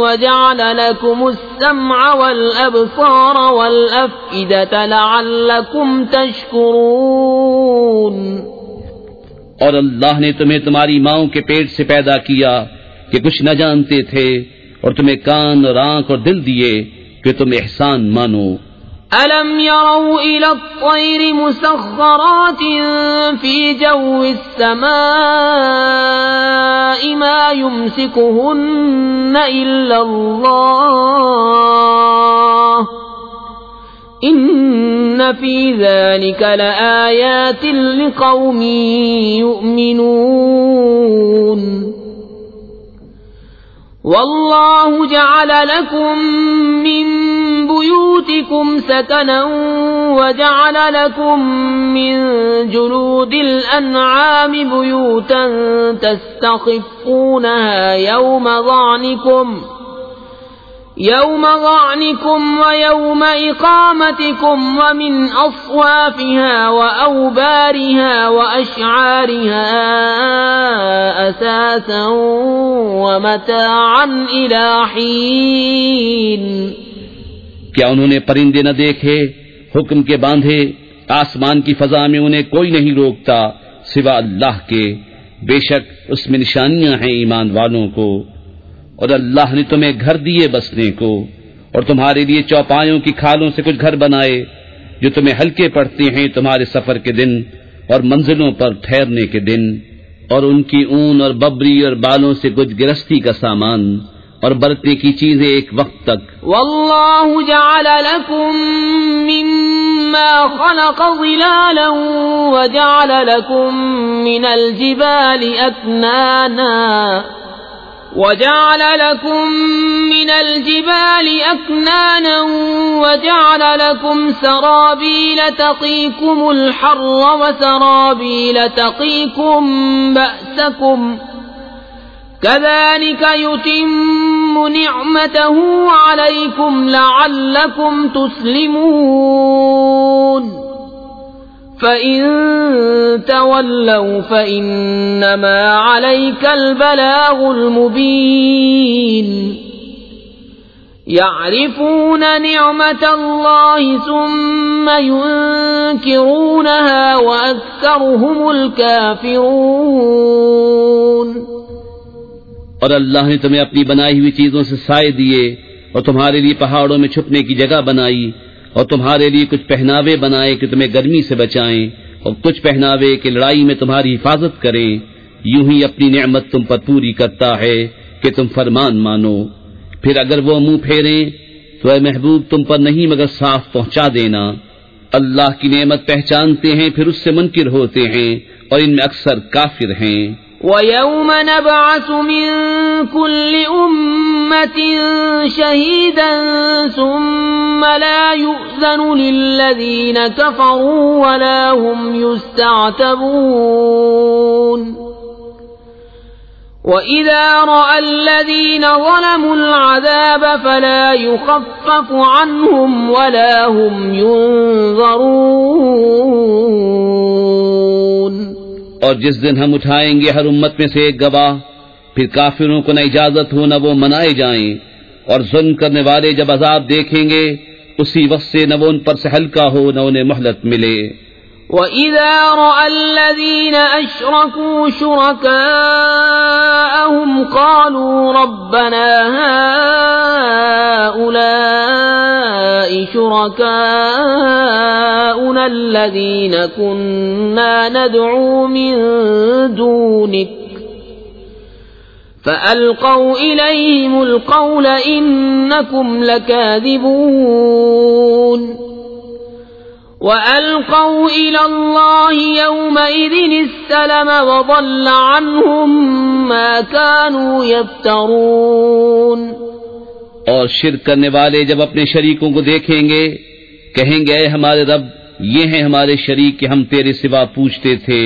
وجعل لکم السمع والابصار والافئدۃ لعلکم تشکرون۔ اور اللہ نے تمہیں تمہاری ماؤں کے پیٹ سے پیدا کیا کہ کچھ نہ جانتے تھے، اور تمہیں کان اور آنکھ اور دل دیے کہ تم احسان مانو۔ أَلَمْ يَرَوْا إِلَى الطَّيْرِ مُسَخَّرَاتٍ فِي جَوِّ السَّمَاءِ مَا يُمْسِكُهُنَّ إِلَّا اللَّهُ إِنَّ فِي ذَلِكَ لَآيَاتٍ لِقَوْمٍ يُؤْمِنُونَ۔ وَاللَّهُ جَعَلَ لَكُم مِّن بُيُوتِكُمْ سَكَنًا وَجَعَلَ لَكُم مِّن جُلُودِ الْأَنْعَامِ بُيُوتًا تَسْتَخِفُّونَهَا يَوْمَ ظَعْنِكُمْ وَيَوْمَ إِقَامَتِكُمْ وَمِنْ أَصْوَافِهَا وَأَوْبَارِهَا وَأَشْعَارِهَا أَثَاثًا وَمَتَاعًا إِلَى حِينٍ۔ کیا انہوں نے پرندے نہ دیکھے حکم کے باندھے؟ آسمان کی فضا میں انہیں کوئی نہیں روکتا سوا اللہ کے، بے شک اس میں نشانیاں ہیں ایمان والوں کو۔ اور اللہ نے تمہیں گھر دیے بسنے کو، اور تمہارے لیے چوپایوں کی کھالوں سے کچھ گھر بنائے جو تمہیں ہلکے پڑتے ہیں تمہارے سفر کے دن اور منزلوں پر ٹھہرنے کے دن، اور ان کی اون اور ببری اور بالوں سے کچھ گرستی کا سامان اور برتنے کی چیزیں ایک وقت تک۔ واللہ جعل لکم مما خلق ظلالا وجعل لکم من الجبال اکنانا وجعل لكم سرابيل تقيكم الحر وسرابيل تقيكم بأسكم كذلك يتم نعمته عليكم لعلكم تسلمون۔ فَإِن تَوَلَّوْا فَإِنَّمَا عَلَيْكَ الْبَلَاغُ الْمُبِينُ۔ يَعْرِفُونَ نِعْمَةَ اللَّهِ ثُمَّ يُنكِرُونَهَا وَأَكْثَرُهُمُ الْكَافِرُونَ۔ اور اللہ نے تمہیں اپنی بنائی ہوئی چیزوں سے سائے دیے، اور تمہارے لیے پہاڑوں میں چھپنے کی جگہ بنائی، اور تمہارے لیے کچھ پہناوے بنائے کہ تمہیں گرمی سے بچائیں، اور کچھ پہناوے کہ لڑائی میں تمہاری حفاظت کریں۔ یوں ہی اپنی نعمت تم پر پوری کرتا ہے کہ تم فرمان مانو۔ پھر اگر وہ منہ پھیریں تو اے محبوب تم پر نہیں مگر صاف پہنچا دینا۔ اللہ کی نعمت پہچانتے ہیں پھر اس سے منکر ہوتے ہیں، اور ان میں اکثر کافر ہیں۔ وَيَوْمَ نَبْعَثُ مِن كُلِّ أُمَّةٍ أمة شهيدا ثم لا يؤذن للذين كفروا ولا هم يستعتبون وإذا رأى الذين ظلموا العذاب فلا يخفف عنهم ولا هم ينظرون۔ اور جس دن ہم اٹھائیں گے ہر امت میں سے ایک گواہ، پھر کافروں کو نہ اجازت ہو نہ وہ منائے جائیں، اور ظلم کرنے والے جب عذاب دیکھیں گے اسی وقت سے نہ وہ ان پر سے ہلکا ہو نہ انہیں مہلت ملے۔ وَإِذَا رَأَى الَّذِينَ أَشْرَكُوا شُرَكَاءَهُمْ قَالُوا رَبَّنَا هَؤُلَاءِ شُرَكَاؤُنَا الَّذِينَ كُنَّا نَدْعُو مِن دُونِكَ فَأَلْقَوْا إِلَيْهِمُ الْقَوْلَ إِنَّكُمْ لَكَاذِبُونَ وَأَلْقَوْا إِلَى اللَّهِ يَوْمَئِذٍ السَّلَمَ وَضَلَّ عَنْهُمْ مَا كَانُوا يَفْتَرُونَ۔ اور شرک کرنے والے جب اپنے شریکوں کو دیکھیں گے کہیں گے اے ہمارے رب، یہ ہیں ہمارے شریک کہ ہم تیرے سوا پوچھتے تھے،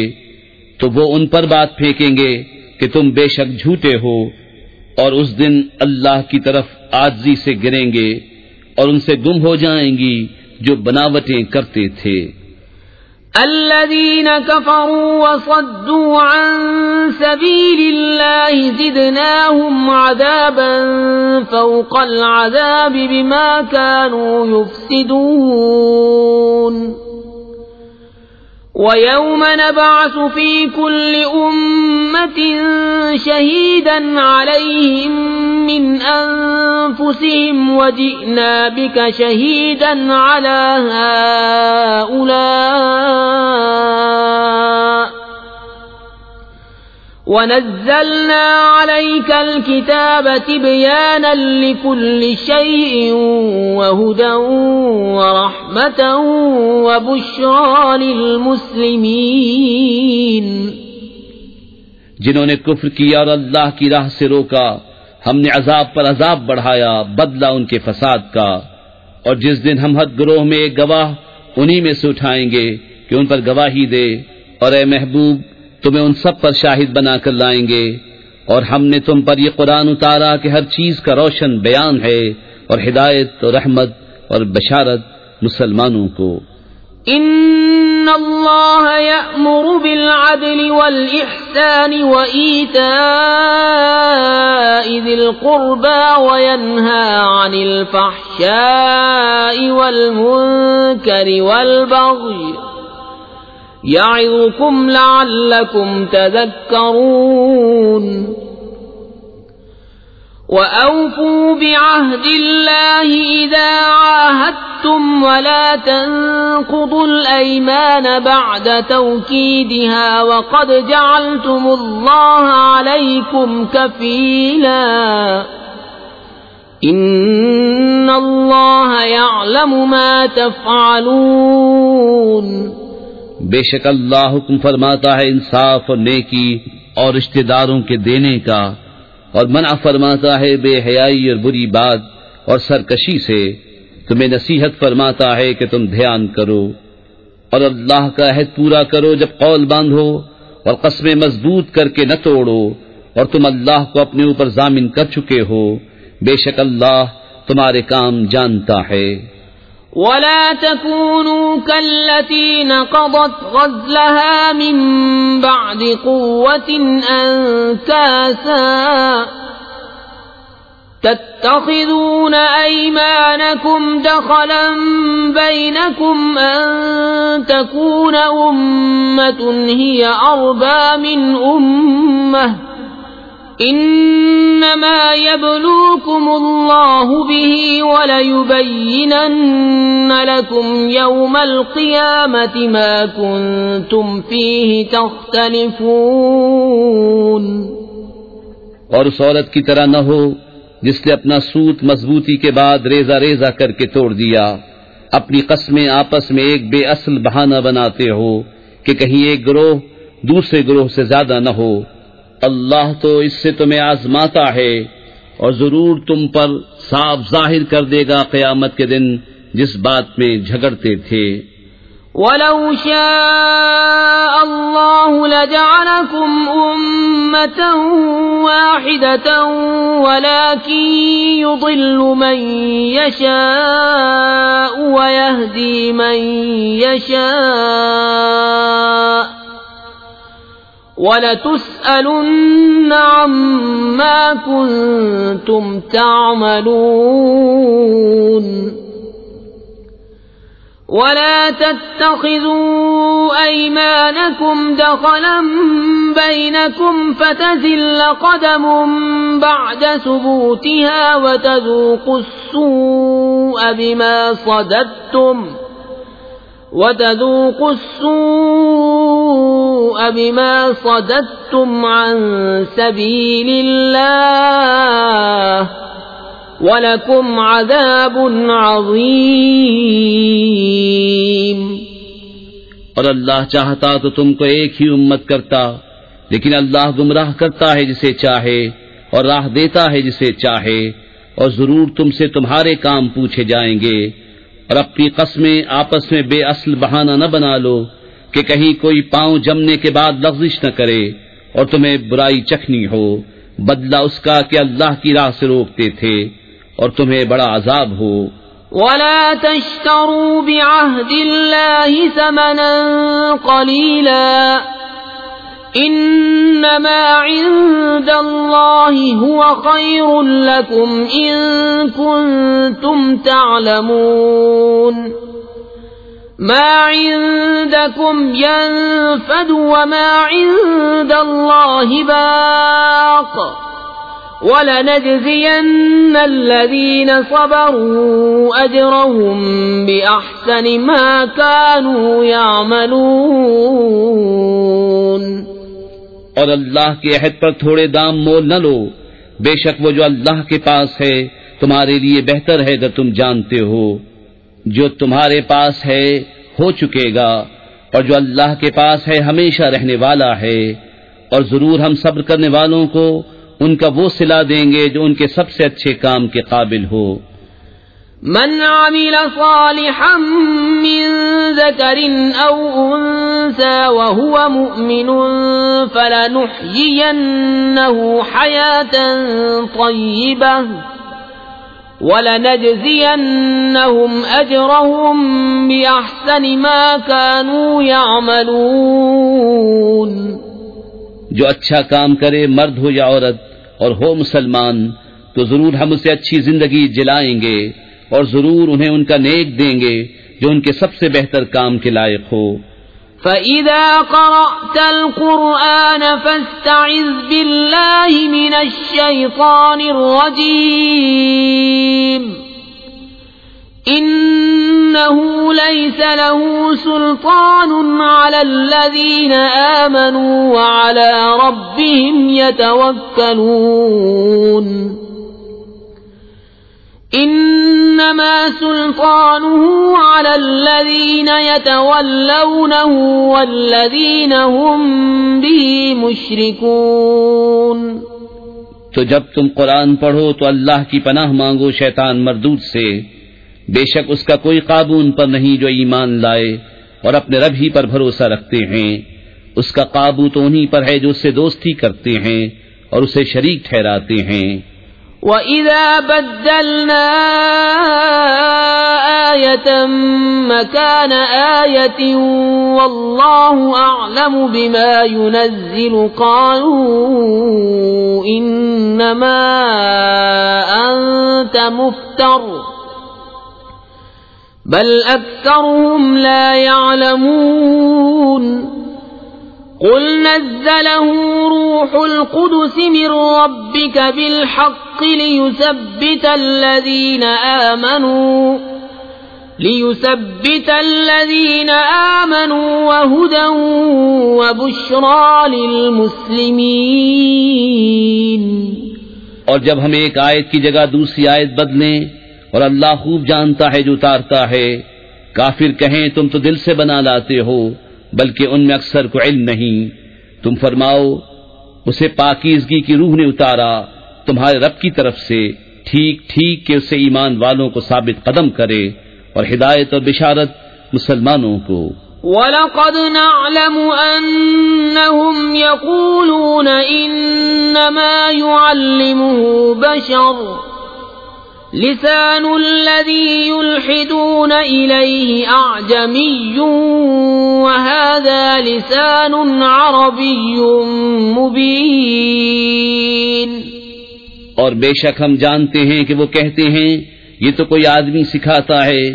تو وہ ان پر بات پھینکیں گے کہ تم بے شک جھوٹے ہو، اور اس دن اللہ کی طرف عاجزی سے گریں گے اور ان سے گم ہو جائیں گی جو بناوٹیں کرتے تھے۔ الذين كفروا وصدوا عن سبيل الله زدناهم عذابا فوق العذاب بما كانوا يفسدون وَيَوْمَ نَبْعَثُ فِي كُلِّ أُمَّةٍ شَهِيدًا عَلَيْهِمْ مِنْ أَنفُسِهِمْ وَجِئْنَا بِكَ شَهِيدًا عَلَى هَؤُلَاءِ وَنَزَّلْنَا عَلَيْكَ الْكِتَابَ تِبْيَانًا لِكُلِّ شَيْءٍ وَهُدًى وَرَحْمَةً وَبُشْرَى لِلْمُسْلِمِينَ۔ جنہوں نے کفر کیا اور اللہ کی راہ سے روکا، ہم نے عذاب پر عذاب بڑھایا بدلہ ان کے فساد کا، اور جس دن ہم حد گروہ میں ایک گواہ انہی میں سے اٹھائیں گے کہ ان پر گواہی دے، اور اے محبوب تمہیں ان سب پر شاہد بنا کر لائیں گے، اور ہم نے تم پر یہ قرآن اتارا کہ ہر چیز کا روشن بیان ہے اور ہدایت اور رحمت اور بشارت مسلمانوں کو۔ ان اللہ یأمر بالعدل والإحسان وإیتاء ذی القربى وینہی عن الفحشاء والمنکر والبغی یعظکم لعلکم تذکرون۔ وَأَوْفُوا بِعَهْدِ اللَّهِ إِذَا عَاهَدتُّمْ وَلَا تَنقُضُوا الْأَيْمَانَ بَعْدَ تَوْكِيدِهَا وَقَدْ جَعَلْتُمُ اللَّهَ عَلَيْكُمْ كَفِيلًا إِنَّ اللَّهَ يَعْلَمُ مَا تَفْعَلُونَ۔ بے شک اللہ حکم فرماتا ہے انصاف اور نیکی اور رشتہ داروں کے دینے کا، اور منع فرماتا ہے بے حیائی اور بری بات اور سرکشی سے، تمہیں نصیحت فرماتا ہے کہ تم دھیان کرو، اور اللہ کا عہد پورا کرو جب قول باندھو، اور قسمیں مضبوط کر کے نہ توڑو، اور تم اللہ کو اپنے اوپر ضامن کر چکے ہو، بے شک اللہ تمہارے کام جانتا ہے۔ وَلَا تَكُونُوا كَالَّتِي نَقَضَتْ غَزْلَهَا مِن بَعْدِ قُوَّةٍ أَنكَاثًا تَتَّخِذُونَ أَيْمَانَكُمْ دَخَلًا بَيْنَكُمْ أَن تَكُونَ أُمَّةٌ هِيَ أَرْبَى مِنْ أُمَّةٍ انما يبلوكم الله به وليبينن لكم يوم القيامة ما كنتم فيه تختلفون۔ اور اس عورت کی طرح نہ ہو جس نے اپنا سوت مضبوطی کے بعد ریزہ ریزہ کر کے توڑ دیا، اپنی قسمیں آپس میں ایک بے اصل بہانہ بناتے ہو کہ کہیں ایک گروہ دوسرے گروہ سے زیادہ نہ ہو۔ اللہ تو اس سے تمہیں آزماتا ہے اور ضرور تم پر صاف ظاہر کر دے گا قیامت کے دن جس بات میں جھگڑتے تھے۔ وَلَوْ شَاءَ اللَّهُ لَجَعَلَكُمْ أُمَّةً وَاحِدَةً وَلَكِن يُضِلُّ مَن يَشَاءُ وَيَهْدِي مَن يَشَاءُ وَلَتُسْأَلُنَّ عَمَّا كُنتُمْ تَعْمَلُونَ وَلَا تَتَّخِذُوا أَيْمَانَكُمْ دَخَلًا بَيْنَكُمْ فَتَزِلَّ قَدَمٌ بَعْدَ ثُبُوتِهَا وَتَذُوقُوا السُّوءَ بِمَا صَدَدتُّمْ عَن سَبِيلِ اللَّهِ وَلَكُمْ عَذَابٌ عَظِيمٌ۔ اور اللہ چاہتا تو تم کو ایک ہی امت کرتا، لیکن اللہ گمراہ کرتا ہے جسے چاہے اور راہ دیتا ہے جسے چاہے، اور ضرور تم سے تمہارے کام پوچھے جائیں گے۔ اور اپنی قسمیں آپس میں بے اصل بہانہ نہ بنا لو کہ کہیں کوئی پاؤں جمنے کے بعد لغزش نہ کرے اور تمہیں برائی چکھنی ہو، بدلہ اس کا کہ اللہ کی راہ سے روکتے تھے اور تمہیں بڑا عذاب ہو۔ وَلَا تَشْتَرُوا بِعَهْدِ اللَّهِ ثَمَنًا قَلِيلًا إِنَّمَا عِندَ اللَّهِ هُوَ خَيْرٌ لَكُمْ إِن كُنتُمْ تَعْلَمُونَ مَا عِندَكُمْ يَنفَدُ وَمَا عِندَ اللَّهِ بَاقٍ وَلَنَجْزِيَنَّ الَّذِينَ صَبَرُوا أَجْرَهُمْ بِأَحْسَنِ مَا كَانُوا يَعْمَلُونَ۔ اور اللہ کے عہد پر تھوڑے دام مول نہ لو، بے شک وہ جو اللہ کے پاس ہے تمہارے لیے بہتر ہے اگر تم جانتے ہو۔ جو تمہارے پاس ہے ہو چکے گا، اور جو اللہ کے پاس ہے ہمیشہ رہنے والا ہے، اور ضرور ہم صبر کرنے والوں کو ان کا وہ صلہ دیں گے جو ان کے سب سے اچھے کام کے قابل ہو۔ من عمل صالحا من ذكر أو أنثى وهو مؤمن فلنحيينه حياة طيبة وَلَنَجْزِيَنَّهُمْ أَجْرَهُمْ بِأَحْسَنِ مَا كَانُوا يَعْمَلُونَ۔ جو اچھا کام کرے مرد ہو یا عورت اور ہو مسلمان تو ضرور ہم اسے اچھی زندگی جلائیں گے اور ضرور انہیں ان کا نیک دیں گے جو ان کے سب سے بہتر کام کے لائق ہو۔ فَإِذَا قَرَأْتَ الْقُرْآنَ فَاسْتَعِذْ بِاللَّهِ مِنَ الشَّيْطَانِ الرَّجِيمِ إِنَّهُ لَيْسَ لَهُ سُلْطَانٌ عَلَى الَّذِينَ آمَنُوا وَعَلَى رَبِّهِمْ يَتَوَكَّلُونَ إِنَّمَا سُلْطَانُهُ عَلَى الَّذِينَ يَتَوَلَّوْنَهُ وَالَّذِينَ هُمْ بِهِ مُشْرِكُونَ۔ تو جب تم قرآن پڑھو تو اللہ کی پناہ مانگو شیطان مردود سے، بے شک اس کا کوئی قابو ان پر نہیں جو ایمان لائے اور اپنے رب ہی پر بھروسہ رکھتے ہیں، اس کا قابو تو انہی پر ہے جو اس سے دوستی کرتے ہیں اور اسے شریک ٹھہراتے ہیں۔ وَإِذَا بَدَّلْنَا آيَةً مَكَانَ آيَةٍ وَاللَّهُ أَعْلَمُ بِمَا يُنَزِّلُ قَالُوا إِنَّمَا أَنْتَ مُفْتَرٍ بَلْ أَكْثَرُهُمْ لَا يَعْلَمُونَ قُلْ نَزَّلَهُ رُوحُ الْقُدُسِ مِنْ رَبِّكَ بِالْحَقِّ لِيُثَبِّتَ الَّذِينَ آمَنُوا وَهُدًى وَبُشْرَى لِلْمُسْلِمِينَ۔ اور جب ہم ایک آیت کی جگہ دوسری آیت بدلیں اور اللہ خوب جانتا ہے جو اتارتا ہے، کافر کہیں تم تو دل سے بنا لاتے ہو بلکہ ان میں اکثر کو علم نہیں۔ تم فرماؤ اسے پاکیزگی کی روح نے اتارا تمہارے رب کی طرف سے ٹھیک ٹھیک کہ اسے ایمان والوں کو ثابت قدم کرے اور ہدایت اور بشارت مسلمانوں کو۔ وَلَقَدْ نَعْلَمُ أَنَّهُمْ يَقُولُونَ إِنَّمَا يُعَلِّمُهُ بَشَرٌ لِسَانُ الَّذِي يُلْحِدُونَ إِلَيْهِ أَعْجَمِيٌّ وَهَذَا لِسَانٌ عَرَبِيٌّ مُبِينٌ۔ اور بے شک ہم جانتے ہیں کہ وہ کہتے ہیں یہ تو کوئی آدمی سکھاتا ہے،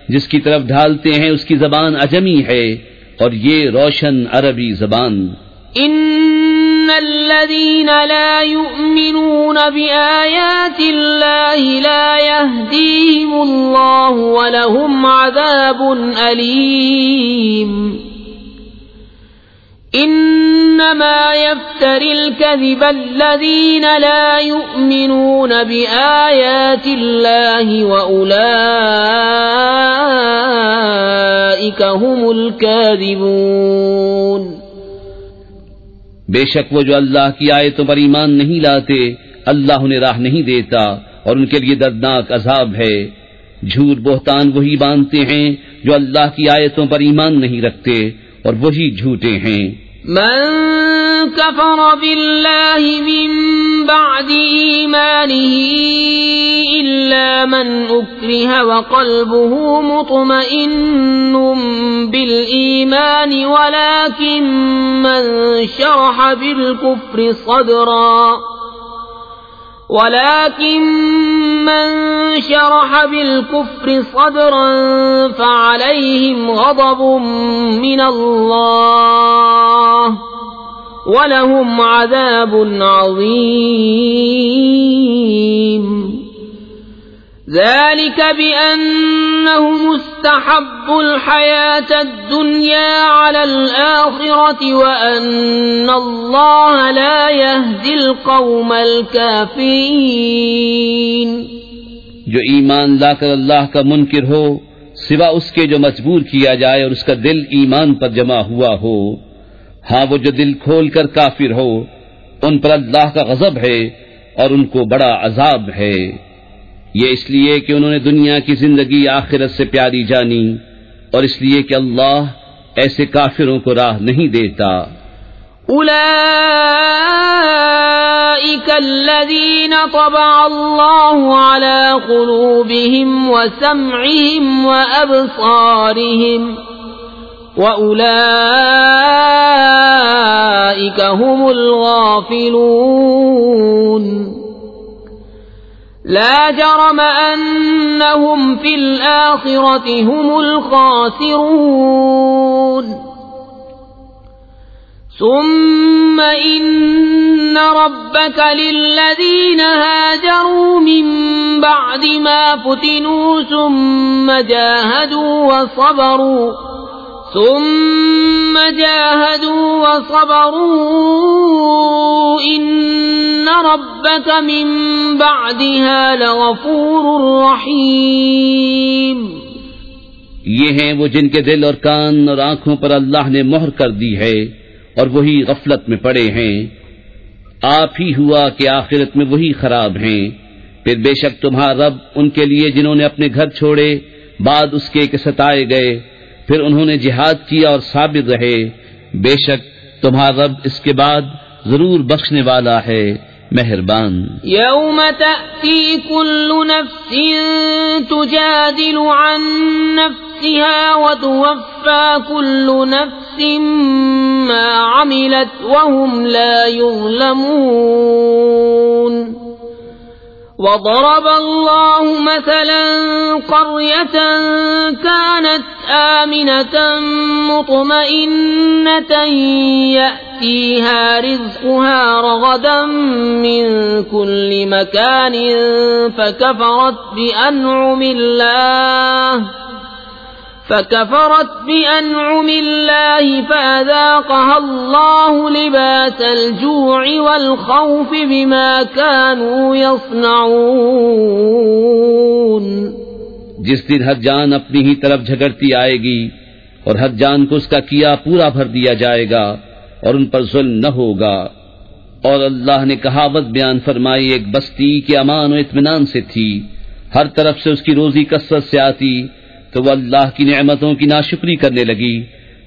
جس کی طرف ڈھالتے ہیں اس کی زبان عجمی ہے اور یہ روشن عربی زبان۔ ان الذين لا يؤمنون بآيات الله لا يهديهم الله ولهم عذاب أليم۔ انما يفتري الكذب الذين لا يؤمنون بآيات الله وأولئك هم الكاذبون۔ بے شک وہ جو اللہ کی آیتوں پر ایمان نہیں لاتے اللہ انہیں راہ نہیں دیتا اور ان کے لیے دردناک عذاب ہے۔ جھوٹ بہتان وہی باندھتے ہیں جو اللہ کی آیتوں پر ایمان نہیں رکھتے اور وہی جھوٹے ہیں۔ من كفر بالله من بعد إيمانه إلا من أكره وقلبه مطمئن بالإيمان ولكن من شرح بالكفر صدرا فعليهم غضب من الله ولهم عذاب عظيم۔ ذلك بأنهم استحبوا الحياة الدنيا على الآخرة وأن الله لا يهدي القوم الكافرين۔ جو ایمان لا کر اللہ کا منکر ہو سوا اس کے جو مجبور کیا جائے اور اس کا دل ایمان پر جمع ہوا ہو، ہاں وہ جو دل کھول کر کافر ہو ان پر اللہ کا غضب ہے اور ان کو بڑا عذاب ہے۔ یہ اس لیے کہ انہوں نے دنیا کی زندگی آخرت سے پیاری جانی اور اس لیے کہ اللہ ایسے کافروں کو راہ نہیں دیتا۔ أولئك الذين طبع الله على قلوبهم وسمعهم وأبصارهم وأولئك هم الغافلون۔ لا جرم أنهم في الآخرة هم الخاسرون۔ ثم إن ربك للذين هاجروا من بعد ما فتنوا ثم جاهدوا وصبروا إن ربك من بعدها لغفور رحيم۔ یہ ہیں وہ جن کے دل اور کان اور آنکھوں پر اللہ نے مہر کر دی ہے اور وہی غفلت میں پڑے ہیں۔ آپ ہی ہوا کہ آخرت میں وہی خراب ہیں۔ پھر بے شک تمہارا رب ان کے لیے جنہوں نے اپنے گھر چھوڑے بعد اس کے کہ ستائے گئے پھر انہوں نے جہاد کیا اور صابر رہے، بے شک تمہارا رب اس کے بعد ضرور بخشنے والا ہے، مہربان۔ یوم تأتی کل نفس تجادل عن نفسها وتوفى كل نفس ما عملت وهم لا يظلمون۔ وضرب الله مثلا قرية كانت آمنة مطمئنة يأتيها رزقها رغدا من كل مكان فكفرت بأنعم الله فأذاقها الله لباس الجوع والخوف بما كانوا يصنعون۔ جس دن ہر جان اپنی ہی طرف جھگڑتی آئے گی اور ہر جان کو اس کا کیا پورا بھر دیا جائے گا اور ان پر ظلم نہ ہوگا، اور اللہ نے کہاوت بیان فرمائی ایک بستی کے امان و اطمینان سے تھی، ہر طرف سے اس کی روزی کثرت سے آتی، تو وہ اللہ کی نعمتوں کی ناشکری کرنے لگی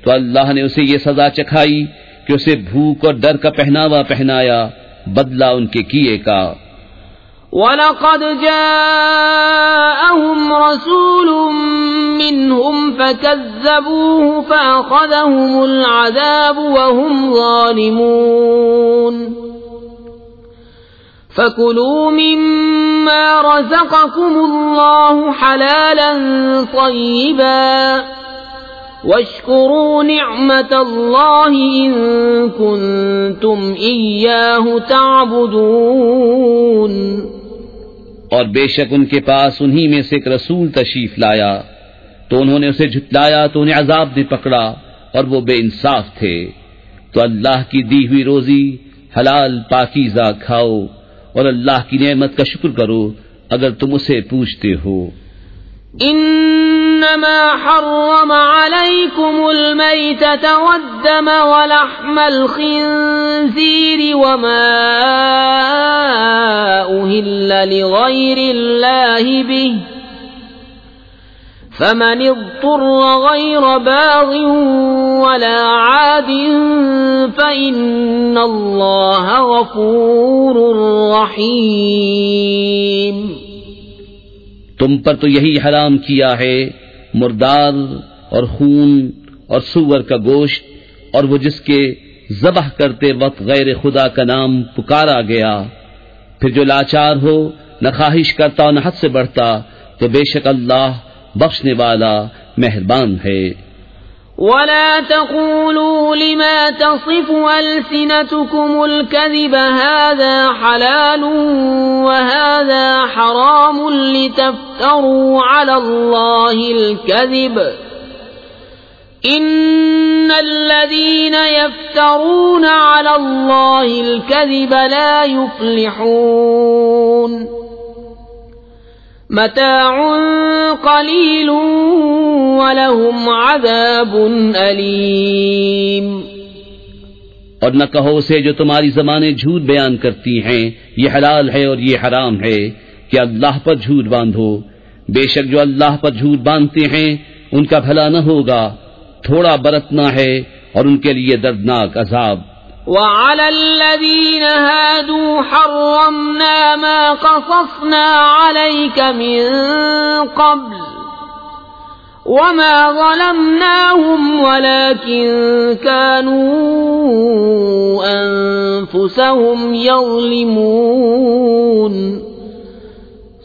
تو اللہ نے اسے یہ سزا چکھائی کہ اسے بھوک اور ڈر کا پہناوا پہنایا، بدلہ ان کے کیے کا۔ وَلَقَدْ جَاءَهُمْ رَسُولٌ مِّنْهُمْ فَكَذَّبُوهُ فَأَخَذَهُمُ الْعَذَابُ وَهُمْ ظَالِمُونَ فَكُلُوا مِمَّا رَزَقَكُمُ اللَّهُ حَلَالًا طَيِّبًا وَاشْكُرُوا نِعْمَةَ اللَّهِ إِن كُنتُمْ إِيَّاهُ تَعْبُدُونَ۔ اور بے شک ان کے پاس انہی میں سے ایک رسول تشریف لایا تو انہوں نے اسے جھٹلایا تو انہیں عذاب نے پکڑا اور وہ بے انصاف تھے، تو اللہ کی دی ہوئی روزی حلال پاکیزہ کھاؤ اور اللہ کی نعمت کا شکر کرو اگر تم اسے پوچھتے ہو۔ انما حرم عليكم الميتة والدم ولحم الخنزير وما أهل لغير الله به فمن اضطر غير باغ ولا عاد فإن الله غفور رحيم۔ تم پر تو یہی حرام کیا ہے مردار اور خون اور سور کا گوشت، اور وہ جس کے ذبح کرتے وقت غیر خدا کا نام پکارا گیا، پھر جو لاچار ہو نہ خواہش کرتا اور نہ حد سے بڑھتا، تو بے شک اللہ بخشنے والا مہربان ہے۔ ولا تقولوا لما تصف ألسنتكم الكذب هذا حلال وهذا حرام لتفتروا على الله الكذب إن الذين يفترون على الله الكذب لا يفلحون متاع قلیل ولہم عذاب علیم۔ اور نہ کہو اسے جو تمہاری زبانیں جھوٹ بیان کرتی ہیں یہ حلال ہے اور یہ حرام ہے کہ اللہ پر جھوٹ باندھو، بے شک جو اللہ پر جھوٹ باندھتے ہیں ان کا بھلا نہ ہوگا، تھوڑا برتنا ہے اور ان کے لیے دردناک عذاب۔ وعلى الذين هادوا حرمنا ما قصصنا عليك من قبل وما ظلمناهم ولكن كانوا أنفسهم يظلمون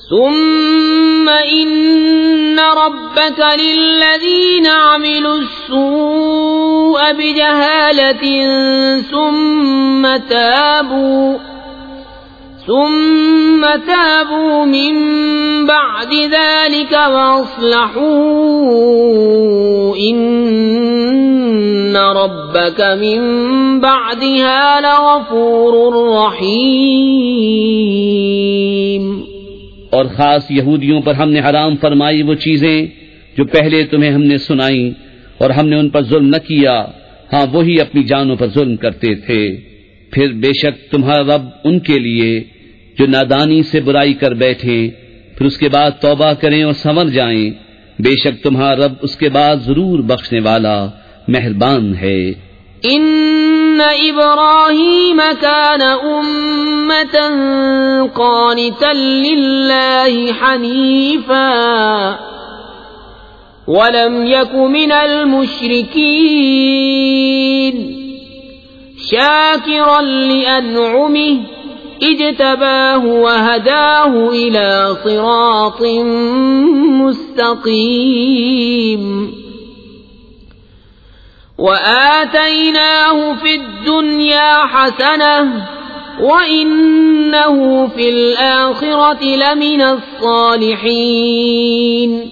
ثم إن ربك للذين عملوا السوء بجهالة ثم تابوا من بعد ذلك وأصلحوا إن ربك من بعدها لغفور رحيم۔ اور خاص یہودیوں پر ہم نے حرام فرمائی وہ چیزیں جو پہلے تمہیں ہم نے سنائی، اور ہم نے ان پر ظلم نہ کیا، ہاں وہی اپنی جانوں پر ظلم کرتے تھے۔ پھر بے شک تمہارا رب ان کے لیے جو نادانی سے برائی کر بیٹھیں پھر اس کے بعد توبہ کریں اور سنور جائیں، بے شک تمہارا رب اس کے بعد ضرور بخشنے والا مہربان ہے۔ ان ابراہیم کان امة قانتا للہ حنیفا ولم یک من المشرکین شاکرا لانعمه اجتباه وهداه الى صراط مستقیم وآتيناه في الدنيا حسنة وإنه في الآخرة لمن الصالحين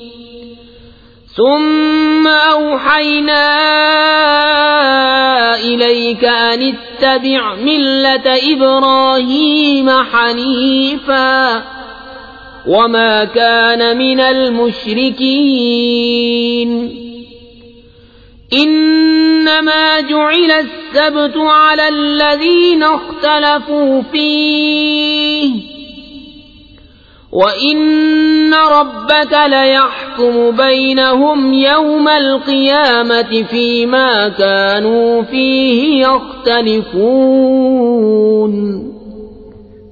ثم أوحينا إليك أن اتبع ملة إبراهيم حنيفا وما كان من المشركين انما جعل السبت على الذين اختلفوا فيه وَإِنَّ رَبَّكَ لَيَحْكُمُ بَيْنَهُمْ يَوْمَ الْقِيَامَةِ فِيمَا كَانُوا فِيهِ يَخْتَلِفُونَ۔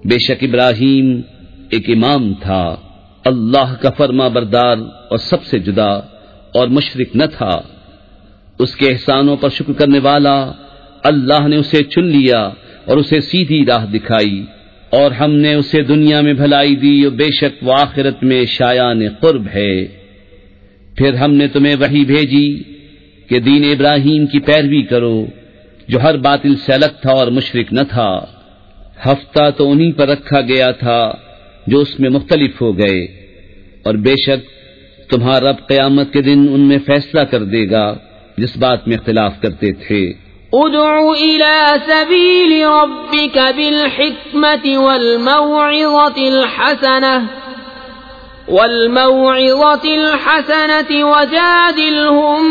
بے شک ابراہیم ایک امام تھا، اللہ کا فرما بردار اور سب سے جدا اور مشرک نہ تھا۔ اس کے احسانوں پر شکر کرنے والا اللہ نے اسے چن لیا اور اسے سیدھی راہ دکھائی، اور ہم نے اسے دنیا میں بھلائی دی اور بے شک وہ آخرت میں شایان قرب ہے۔ پھر ہم نے تمہیں وحی بھیجی کہ دین ابراہیم کی پیروی کرو جو ہر باطل سے الگ تھا اور مشرک نہ تھا۔ ہفتہ تو انہی پر رکھا گیا تھا جو اس میں مختلف ہو گئے، اور بے شک تمہارا رب قیامت کے دن ان میں فیصلہ کر دے گا جس بات میں اختلاف کرتے تھے۔ ادع إلى سبيل ربك بالحكمة والموعظة الحسنة وجادلهم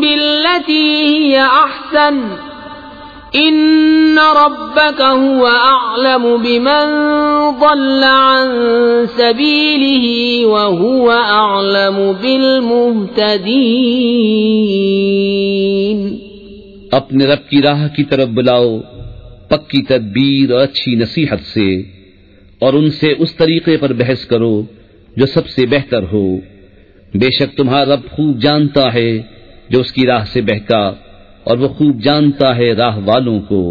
بالتي هي أحسن إن ربك هو أعلم بمن ضل عن سبيله وهو أعلم بالمهتدين۔ اپنے رب کی راہ کی طرف بلاؤ پکی تدبیر اور اچھی نصیحت سے، اور ان سے اس طریقے پر بحث کرو جو سب سے بہتر ہو۔ بے شک تمہارا رب خوب جانتا ہے جو اس کی راہ سے بہکا، اور وہ خوب جانتا ہے راہ والوں کو۔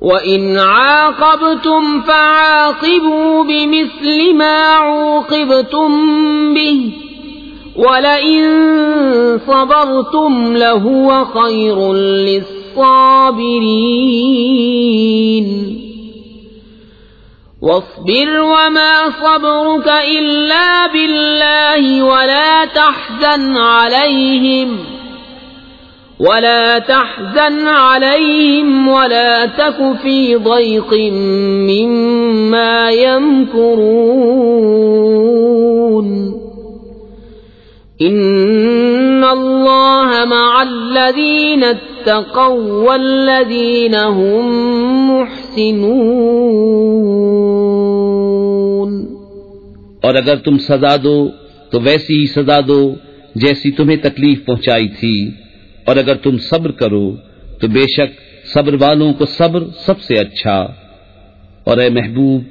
وَإِنْ عَاقَبْتُمْ فَعَاقِبُوا بِمِثْلِ مَا عُوقِبْتُمْ بِهِ وَلَئِن صَبَرْتُمْ لَهُوَ خَيْرٌ لِّلصَّابِرِينَ وَاصْبِرْ وَمَا صَبْرُكَ إِلَّا بِاللَّهِ وَلَا تَحْزَنْ عَلَيْهِمْ وَلَا تَكُ فِي ضَيْقٍ مِّمَّا يَمْكُرُونَ إِنَّ اللَّهَ مَعَ الَّذِينَ اتَّقَوْا وَالَّذِينَ هُمْ مُحْسِنُونَ۔ اور اگر تم سزا دو تو ویسی ہی سزا دو جیسی تمہیں تکلیف پہنچائی تھی، اور اگر تم صبر کرو تو بے شک صبر والوں کو صبر سب سے اچھا۔ اور اے محبوب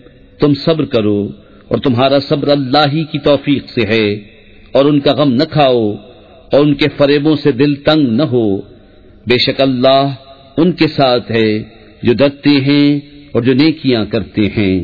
تم صبر کرو، اور تمہارا صبر اللہ ہی کی توفیق سے ہے، اور ان کا غم نہ کھاؤ اور ان کے فریبوں سے دل تنگ نہ ہو، بے شک اللہ ان کے ساتھ ہے جو ڈرتے ہیں اور جو نیکیاں کرتے ہیں۔